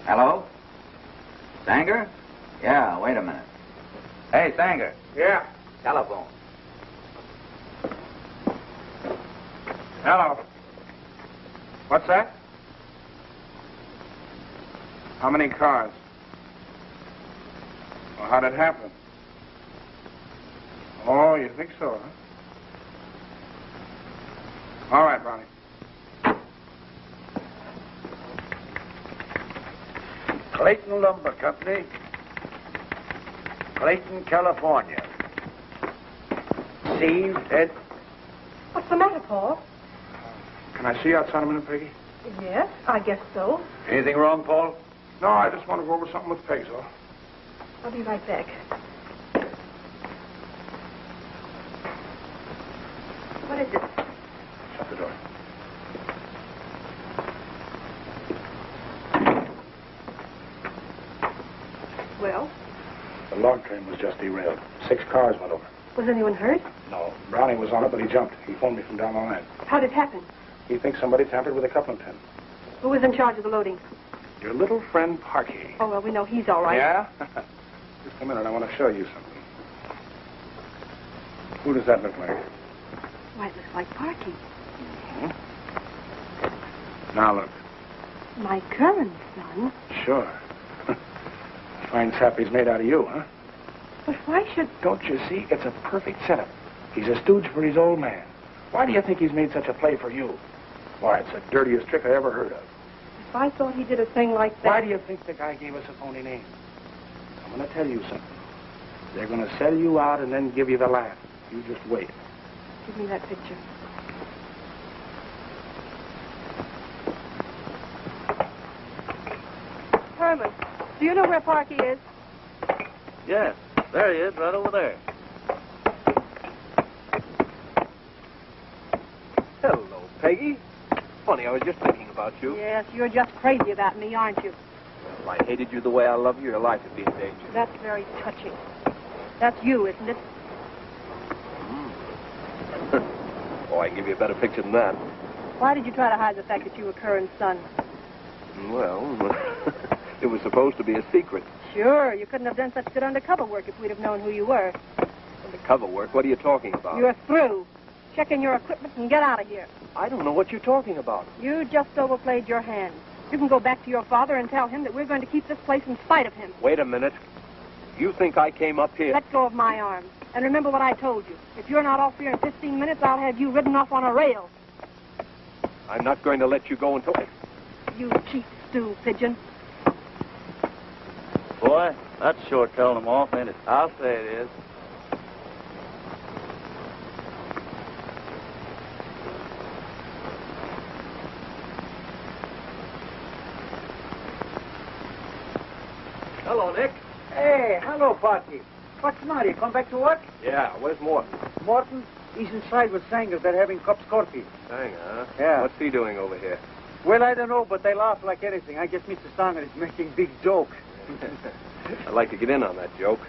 Speaker 4: Hello? Sanger? Yeah, wait a minute. Hey, Sanger.
Speaker 3: Yeah.
Speaker 4: Telephone.
Speaker 3: Hello. What's that? How many cars? Well, how'd it happen? Oh, you think so, huh? All right, Ronnie.
Speaker 12: Clayton Lumber Company, Clayton, California. Steve, Ed.
Speaker 7: What's the matter, Paul?
Speaker 3: Can I see you outside a minute, Peggy?
Speaker 7: Yes, I guess so.
Speaker 12: Anything wrong, Paul?
Speaker 3: No, I just want to go over something with Peg, so.
Speaker 7: I'll be right back. What is it?
Speaker 3: Shut the door.
Speaker 7: Well,
Speaker 3: The log train was just derailed. 6 cars went over.
Speaker 7: was anyone hurt?
Speaker 3: No, Brownie was on it, but he jumped. He phoned me from down the line.
Speaker 7: How did it happen?
Speaker 3: He thinks somebody tampered with the coupling pin.
Speaker 7: Who was in charge of the loading?
Speaker 3: Your little friend Parky.
Speaker 7: Oh, well, we know he's all right.
Speaker 3: Yeah? Just a minute, I want to show you something. Who does that look like?
Speaker 7: Why, it looks like Parky.
Speaker 3: Now look.
Speaker 7: My current son.
Speaker 3: Sure. Fine sap he's made out of you, huh?
Speaker 7: But why should...
Speaker 3: Don't you see? It's a perfect setup. He's a stooge for his old man. Why do you think he's made such a play for you? Why, it's the dirtiest trick I ever heard of.
Speaker 7: If I thought he did a thing like that...
Speaker 3: Why do you think the guy gave us a phony name? I'm going to tell you something. They're going to sell you out and then give you the laugh. You just wait.
Speaker 7: Give me that picture. Herman, do you know where Parky is?
Speaker 10: Yes, there he is, right over there.
Speaker 1: Hello, Peggy. Funny, I was just thinking about you.
Speaker 7: Yes, you're just crazy about me, aren't you?
Speaker 1: If I hated you the way I love you, your life would be in danger.
Speaker 7: That's very touching. That's you, isn't it?
Speaker 1: Oh, I can give you a better picture than that.
Speaker 7: Why did you try to hide the fact that you were Curran's son?
Speaker 1: Well, it was supposed to be a secret.
Speaker 7: Sure, you couldn't have done such good undercover work if we'd have known who you were.
Speaker 1: Undercover work? What are you talking about?
Speaker 7: You're through. Check in your equipment and get out of here.
Speaker 1: I don't know what you're talking about.
Speaker 7: You just overplayed your hand. You can go back to your father and tell him that we're going to keep this place in spite of him.
Speaker 1: Wait a minute. You think I came up here...
Speaker 7: Let go of my arm. And remember what I told you. If you're not off here in 15 minutes, I'll have you ridden off on a rail.
Speaker 1: I'm not going to let you go until...
Speaker 7: You cheap stew pigeon.
Speaker 10: Boy, that's sure telling them off, ain't it? I'll say it is.
Speaker 1: Hello, Nick.
Speaker 6: Hey, hello, Parky. What's the matter? You come back to work?
Speaker 1: Yeah, where's Morton?
Speaker 6: Morton, he's inside with Sanger. They're having cups coffee.
Speaker 1: Sanger, huh?
Speaker 6: Yeah.
Speaker 1: What's he doing over here?
Speaker 6: Well, I don't know, but they laugh like anything. I guess Mr. Sanger is making big joke.
Speaker 1: I'd like to get in on that joke.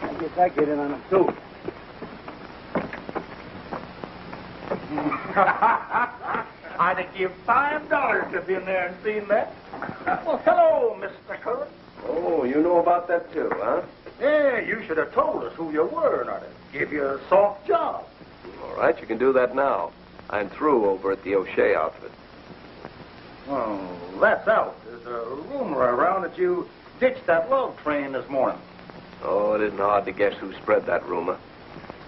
Speaker 6: I guess I get in on him, too.
Speaker 13: I'd have give $5 to be in there and seen that. Well, hello, Mr. Curran.
Speaker 1: Oh, you know about that, too, huh?
Speaker 13: Yeah, you should have told us who you were, and I'd have give you a soft job.
Speaker 1: All right, you can do that now. I'm through over at the O'Shea outfit.
Speaker 13: Well, that's out. There's a rumor around that you ditched that log train this morning.
Speaker 1: Oh, it isn't hard to guess who spread that rumor.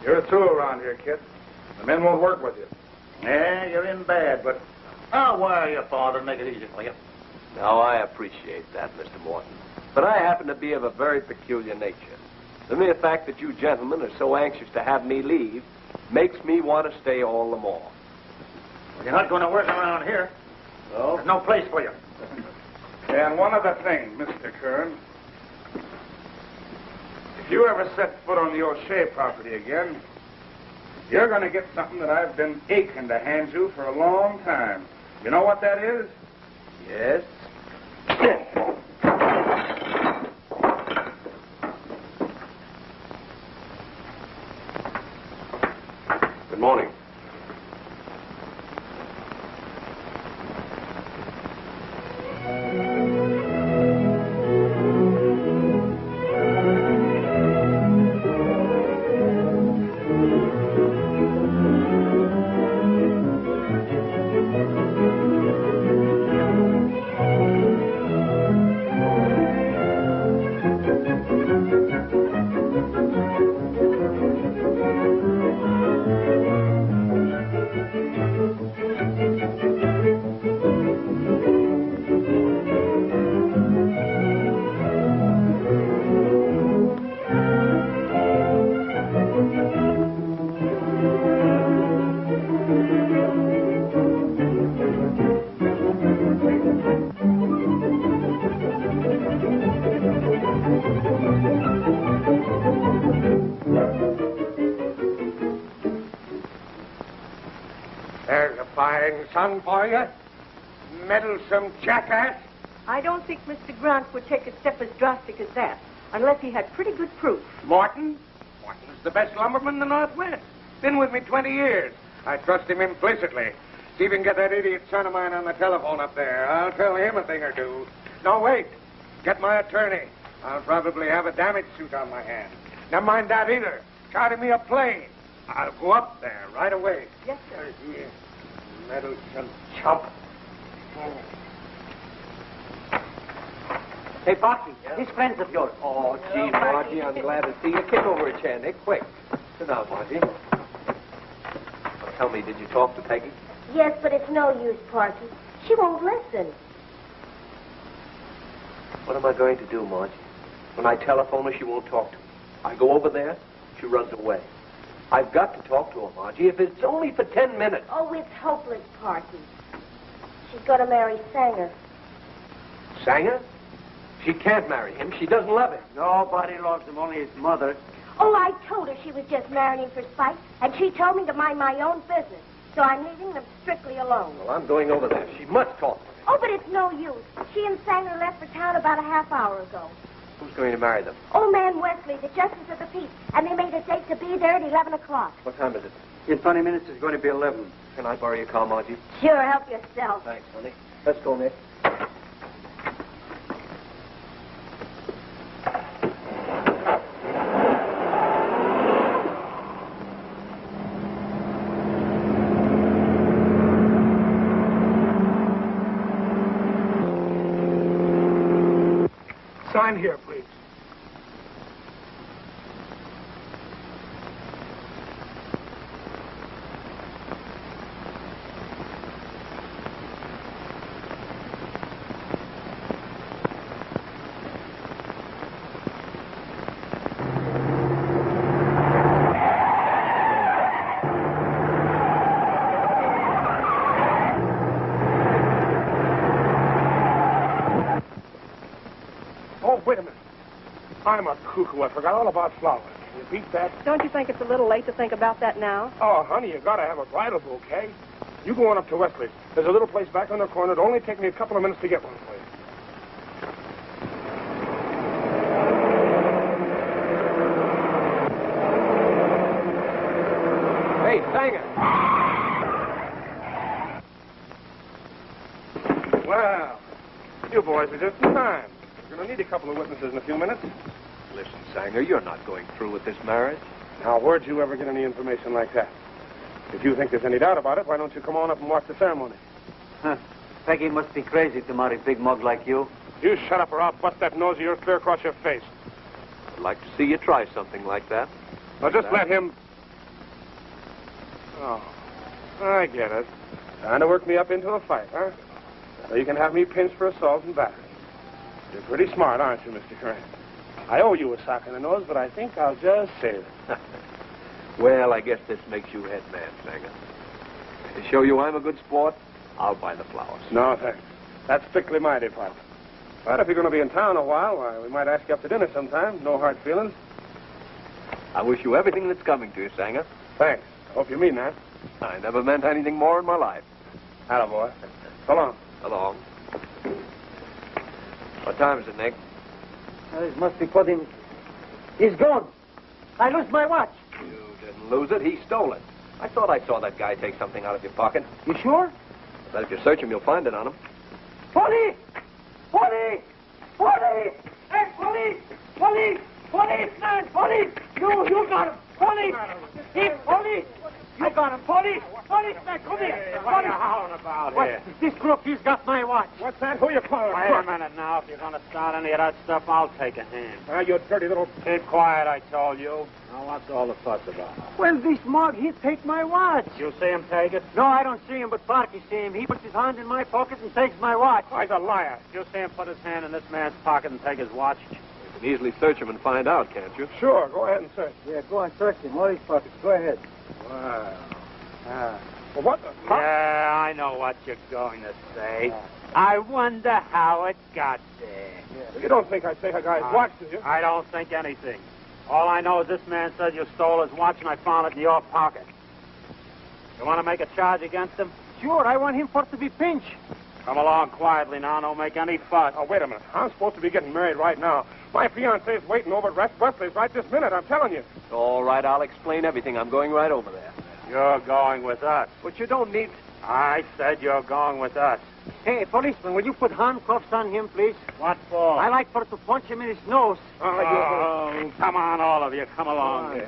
Speaker 3: You're through around here, kid. The men won't work with you.
Speaker 13: Yeah, you're in bad, but I'll wire your father and make it easy for you.
Speaker 1: Now, I appreciate that, Mr. Morton. But I happen to be of a very peculiar nature. The mere fact that you gentlemen are so anxious to have me leave makes me want to stay all the more.
Speaker 13: Well, you're not going to work around here.
Speaker 1: No?
Speaker 13: There's no place for you.
Speaker 3: And one other thing, Mr. Curran. If you ever set foot on the O'Shea property again, you're going to get something that I've been aching to hand you for a long time. You know what that is?
Speaker 1: Yes? Good morning.
Speaker 2: Meddling son for you. Meddlesome jackass.
Speaker 7: I don't think Mr. Grant would take a step as drastic as that, unless he had pretty good proof.
Speaker 2: Morton's the best lumberman in the Northwest. Been with me 20 years. I trust him implicitly. See if you can get that idiot son of mine on the telephone up there. I'll tell him a thing or two. No, wait. Get my attorney. I'll probably have a damage suit on my hand. Never mind that either. Charter me a plane. I'll go up there right away.
Speaker 7: Yes, sir.
Speaker 2: Here. Meddlesome chump.
Speaker 6: Hey, Barkley, these friends of yours.
Speaker 1: Oh, gee, Margie, I'm glad to see you. Kick over a chair, Nick, quick. Sit down, Margie. Well, tell me, did you talk to Peggy?
Speaker 8: Yes, but it's no use, Parky. She won't listen.
Speaker 1: What am I going to do, Margie? When I telephone her, she won't talk to me. I go over there, she runs away. I've got to talk to her, Margie, if it's only for 10 minutes.
Speaker 8: Oh, it's hopeless, Parky. She's going to marry Sanger.
Speaker 1: Sanger? She can't marry him. She doesn't love him.
Speaker 6: Nobody loves him, only his mother.
Speaker 8: Oh, I told her she was just marrying him for spite, and she told me to mind my own business. So I'm leaving them strictly alone.
Speaker 1: Well, I'm going over there. She must talk to me.
Speaker 8: Oh, but it's no use. She and Sanger left for town about a half hour ago.
Speaker 1: Who's going to marry them?
Speaker 8: Old man Wesley, the justice of the peace, and they made a date to be there at 11 o'clock.
Speaker 1: What time is it?
Speaker 6: In 20 minutes, it's going to be 11.
Speaker 1: Can I borrow your car, Margie?
Speaker 8: Sure, help yourself.
Speaker 1: Thanks, honey. Let's go, Nick.
Speaker 3: Sign here, please. Wait a minute. I'm a cuckoo. I forgot all about flowers. Can you beat that?
Speaker 7: Don't you think it's a little late to think about that now?
Speaker 3: Oh, honey, you gotta have a bridal bouquet. You go on up to Wesley's. There's a little place back on the corner. It'll only take me a couple of minutes to get one for you.
Speaker 1: Hey, Sanger.
Speaker 3: Well, you boys are just in time. We're going to need a couple of witnesses in a few minutes.
Speaker 1: Listen, Sanger, you're not going through with this marriage.
Speaker 3: Now, where'd you ever get any information like that? If you think there's any doubt about it, why don't you come on up and watch the ceremony?
Speaker 6: Huh. Peggy must be crazy to marry a big mug like you.
Speaker 3: You shut up or I'll bust that nose of yours clear across your face.
Speaker 1: I'd like to see you try something like that.
Speaker 3: Now, just let him... Oh, I get it. Trying to work me up into a fight, huh? So you can have me pinched for assault and battery. You're pretty smart, aren't you, Mr. Grant? I owe you a sock in the nose, but I think I'll just save it.
Speaker 1: Well, I guess this makes you head man, Sanger. To show you I'm a good sport, I'll buy the flowers.
Speaker 3: No, thanks. That's strictly my department. But if you're going to be in town a while, why, we might ask you up to dinner sometime. No hard feelings.
Speaker 1: I wish you everything that's coming to you, Sanger.
Speaker 3: Thanks. I hope you mean that.
Speaker 1: I never meant anything more in my life.
Speaker 3: Attaboy. So long.
Speaker 1: So long. What time is it, Nick?
Speaker 6: It must be put in. He's gone. I lose my watch.
Speaker 1: You didn't lose it. He stole it. I thought I saw that guy take something out of your pocket.
Speaker 6: You sure?
Speaker 1: But if you search him, you'll find it on him.
Speaker 6: Police! Police! Police! Hey, police! Police! Policeman! Police! You got him! Police! Hey, police! You got him! Police! Policeman, come here!
Speaker 10: What are you howling about here?
Speaker 6: This crook, he's got my watch.
Speaker 3: What's that? Who you calling?
Speaker 10: Wait a minute now. If you're going to start any of that stuff, I'll take a hand.
Speaker 3: You dirty little...
Speaker 10: Keep quiet, I told you. Now, what's all the fuss about?
Speaker 6: Well, this mug, he take my watch.
Speaker 10: You see him take it?
Speaker 6: No, I don't see him, but Parky see him. He puts his hand in my pocket and takes my watch.
Speaker 3: Oh, he's a liar.
Speaker 10: You see him put his hand in this man's pocket and take his watch?
Speaker 1: You can easily search him and find out, can't you?
Speaker 3: Sure, go ahead and search.
Speaker 6: Yeah, go on, search him. All his pockets. Go ahead.
Speaker 3: Wow. Well, what the... Huh?
Speaker 10: Yeah, I know what you're going to say. I wonder how it got there.
Speaker 3: Yeah, you don't think I'd take a guy's watch, do you?
Speaker 10: I don't think anything. All I know is this man says you stole his watch and I found it in your pocket. You want to make a charge against him?
Speaker 6: Sure, I want him for to be pinched.
Speaker 3: Come along quietly now. Don't make any fuss. Oh, wait a minute. I'm supposed to be getting married right now. My fiancé's waiting over at Wesley's right this minute, I'm telling you.
Speaker 1: All right, I'll explain everything. I'm going right over there.
Speaker 3: You're going with us.
Speaker 1: But you don't need...
Speaker 3: I said you're going with us.
Speaker 6: Hey, policeman, will you put handcuffs on him, please?
Speaker 3: What for?
Speaker 6: I like for to punch him in his nose.
Speaker 3: Oh, come on, all of you. Come along.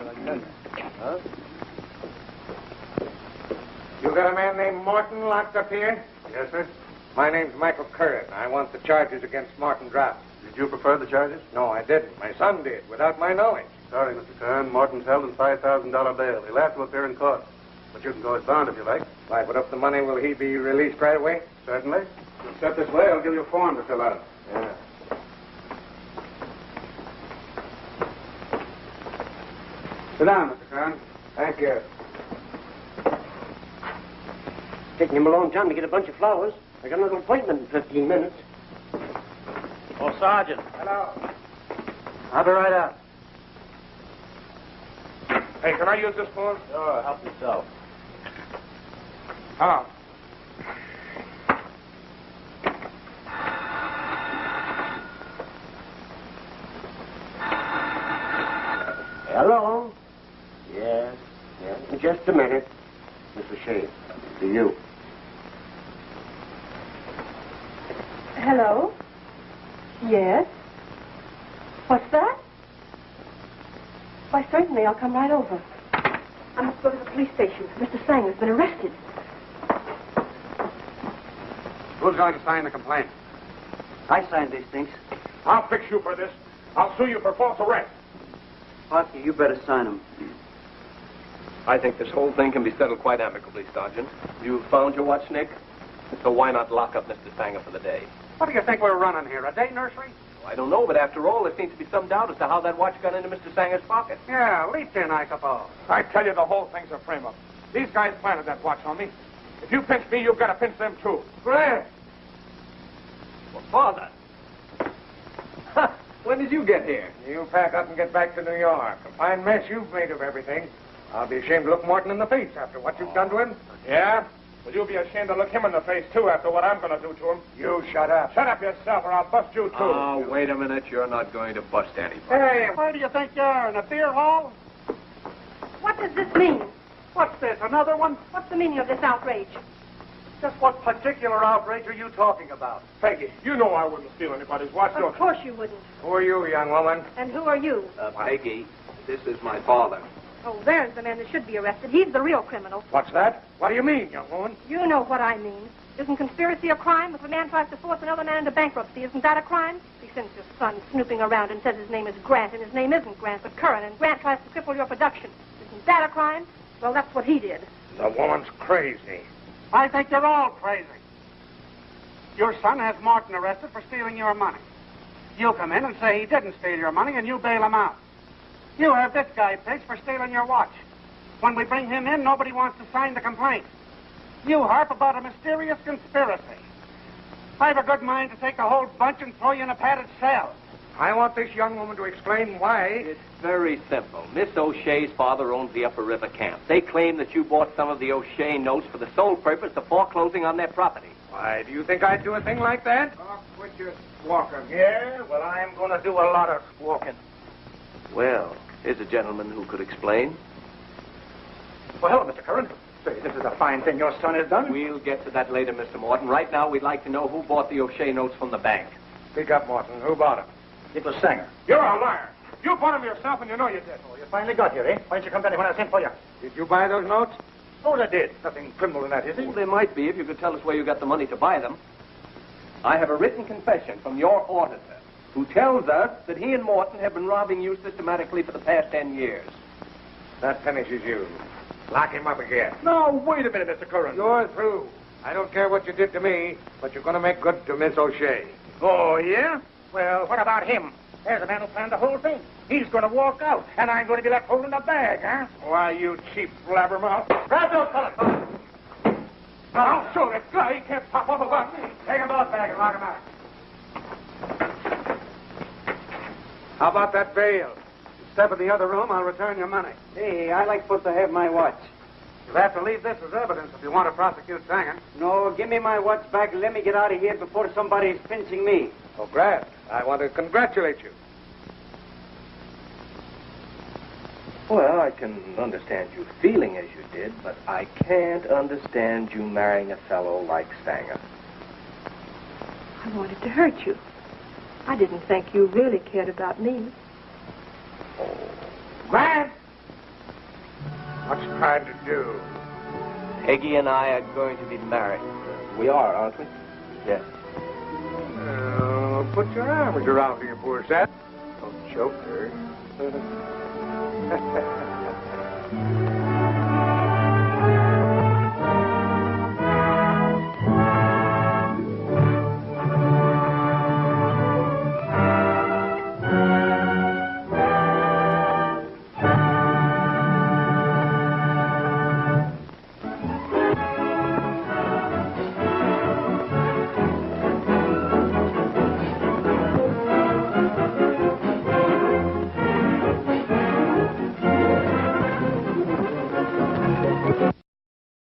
Speaker 2: Huh? You got a man named Morton locked up here?
Speaker 3: Yes, sir.
Speaker 2: My name's Michael Curran. I want the charges against Morton dropped.
Speaker 14: Did you prefer the charges?
Speaker 2: No, I didn't. My son did, without my knowing.
Speaker 14: Sorry, Mr. Kern. Morton's held in $5,000 bail. He'll have to appear in court. But you can go as bond if you like.
Speaker 2: If I put up the money, will he be released right away?
Speaker 14: Certainly. You'll step this way. I'll give you a form to fill out.
Speaker 2: Yeah.
Speaker 14: Sit down, Mr. Kern.
Speaker 2: Thank you.
Speaker 6: Taking him a long time to get a bunch of flowers. I got another appointment in 15 minutes.
Speaker 9: Oh, Sergeant.
Speaker 2: Hello.
Speaker 9: I'll be right out.
Speaker 3: Hey, can I use this phone?
Speaker 9: Sure, help yourself.
Speaker 3: Hello.
Speaker 6: Hello? Yes. In just a minute. Mr. Shea, to you.
Speaker 7: Hello? Yes? What's that? Why, certainly, I'll come right over. I must go to the police station. Mr. Sanger's been arrested.
Speaker 3: Who's going to sign the complaint?
Speaker 6: I signed these things.
Speaker 3: I'll fix you for this. I'll sue you for false arrest.
Speaker 6: Parker, you better sign them.
Speaker 1: I think this whole thing can be settled quite amicably, Sergeant. You've found your watch, Nick? So why not lock up Mr. Sanger for the day?
Speaker 12: What do you think we're running here, a day nursery?
Speaker 1: I don't know, but after all, there seems to be some doubt as to how that watch got into Mr. Sanger's pocket.
Speaker 12: Yeah, leaped in, I suppose.
Speaker 3: I tell you, the whole thing's a frame-up. These guys planted that watch on me. If you pinch me, you've got to pinch them, too.
Speaker 1: Grant! Well, Father! When did you get here?
Speaker 2: You pack up and get back to New York. A fine mess you've made of everything. I'll be ashamed to look Morton in the face after what you've done to him.
Speaker 3: Yeah? Well, you'll be ashamed to look him in the face, too, after what I'm going to do to him.
Speaker 2: You shut up.
Speaker 3: Shut up yourself, or I'll bust you, too.
Speaker 1: Oh, wait a minute. You're not going to bust anybody.
Speaker 12: Hey, where do you think you are, in a beer hall?
Speaker 7: What does this mean?
Speaker 12: What's this, another one?
Speaker 7: What's the meaning of this outrage?
Speaker 12: Just what particular outrage are you talking about?
Speaker 3: Peggy, you know I wouldn't steal anybody's watch, don't
Speaker 7: Of course you wouldn't.
Speaker 2: Who are you, young woman?
Speaker 7: And who are you?
Speaker 1: Peggy, this is my father.
Speaker 7: Oh, there's the man that should be arrested. He's the real criminal.
Speaker 3: What's that? What do you mean, young woman?
Speaker 7: You know what I mean. Isn't conspiracy a crime? If a man tries to force another man into bankruptcy, isn't that a crime? He sends his son snooping around and says his name is Grant, and his name isn't Grant, but Curran, and Grant tries to cripple your production. Isn't that a crime? Well, that's what he did.
Speaker 2: The woman's crazy.
Speaker 12: I think you're all crazy. Your son has Morton arrested for stealing your money. You come in and say he didn't steal your money, and you bail him out. You have this guy pinched for stealing your watch. When we bring him in, nobody wants to sign the complaint. You harp about a mysterious conspiracy. I've a good mind to take the whole bunch and throw you in a padded cell.
Speaker 2: I want this young woman to explain why.
Speaker 1: It's very simple. Miss O'Shea's father owns the Upper River Camp. They claim that you bought some of the O'Shea notes for the sole purpose of foreclosing on their property.
Speaker 2: Why, do you think I'd do a thing like that?
Speaker 13: Quit your squawking. Yeah, well, I'm going to do a lot of squawking.
Speaker 1: Well, here's a gentleman who could explain.
Speaker 13: Well, hello, Mr. Curran. Say, this is a fine thing your son has done.
Speaker 1: We'll get to that later, Mr. Morton. Right now, we'd like to know who bought the O'Shea notes from the bank.
Speaker 2: Speak up, Morton. Who bought them?
Speaker 13: It was Sanger.
Speaker 3: You're a liar. You bought them yourself, and you know you did.
Speaker 13: Oh, you finally got here, eh? Why didn't you come down here when I sent for you?
Speaker 2: Did you buy those notes?
Speaker 13: Oh, I did. Nothing criminal in that, is it?
Speaker 1: Well, there might be if you could tell us where you got the money to buy them. I have a written confession from your auditor who tells us that he and Morton have been robbing you systematically for the past 10 years.
Speaker 2: That finishes you. Lock him up again.
Speaker 13: No, wait a minute, Mr. Curran.
Speaker 2: You're through. I don't care what you did to me, but you're going to make good to Miss O'Shea.
Speaker 13: Oh, yeah? Well, what about him? There's a man who planned the whole thing. He's going to walk out, and I'm going to be left holding the bag, huh?
Speaker 3: Why, you cheap blabbermouth.
Speaker 13: Grab those fellas.
Speaker 3: I'll show this guy he can't pop up about me.
Speaker 13: Take them both back and lock them out.
Speaker 2: How about that bail? Step in the other room, I'll return your money.
Speaker 6: Hey, I like supposed to have my watch.
Speaker 12: You'll have to leave this as evidence if you want to prosecute Sanger.
Speaker 6: No, give me my watch back and let me get out of here before somebody's pinching me.
Speaker 2: Oh, Grant, I want to congratulate you.
Speaker 1: Well, I can understand you feeling as you did, but I can't understand you marrying a fellow like Stanger.
Speaker 7: I wanted to hurt you. I didn't think you really cared about me.
Speaker 1: Oh.
Speaker 2: Grant! What you trying to do?
Speaker 1: Peggy and I are going to be married. We are, aren't we? Yes.
Speaker 2: Put your arms around me, you poor sap. Don't choke her.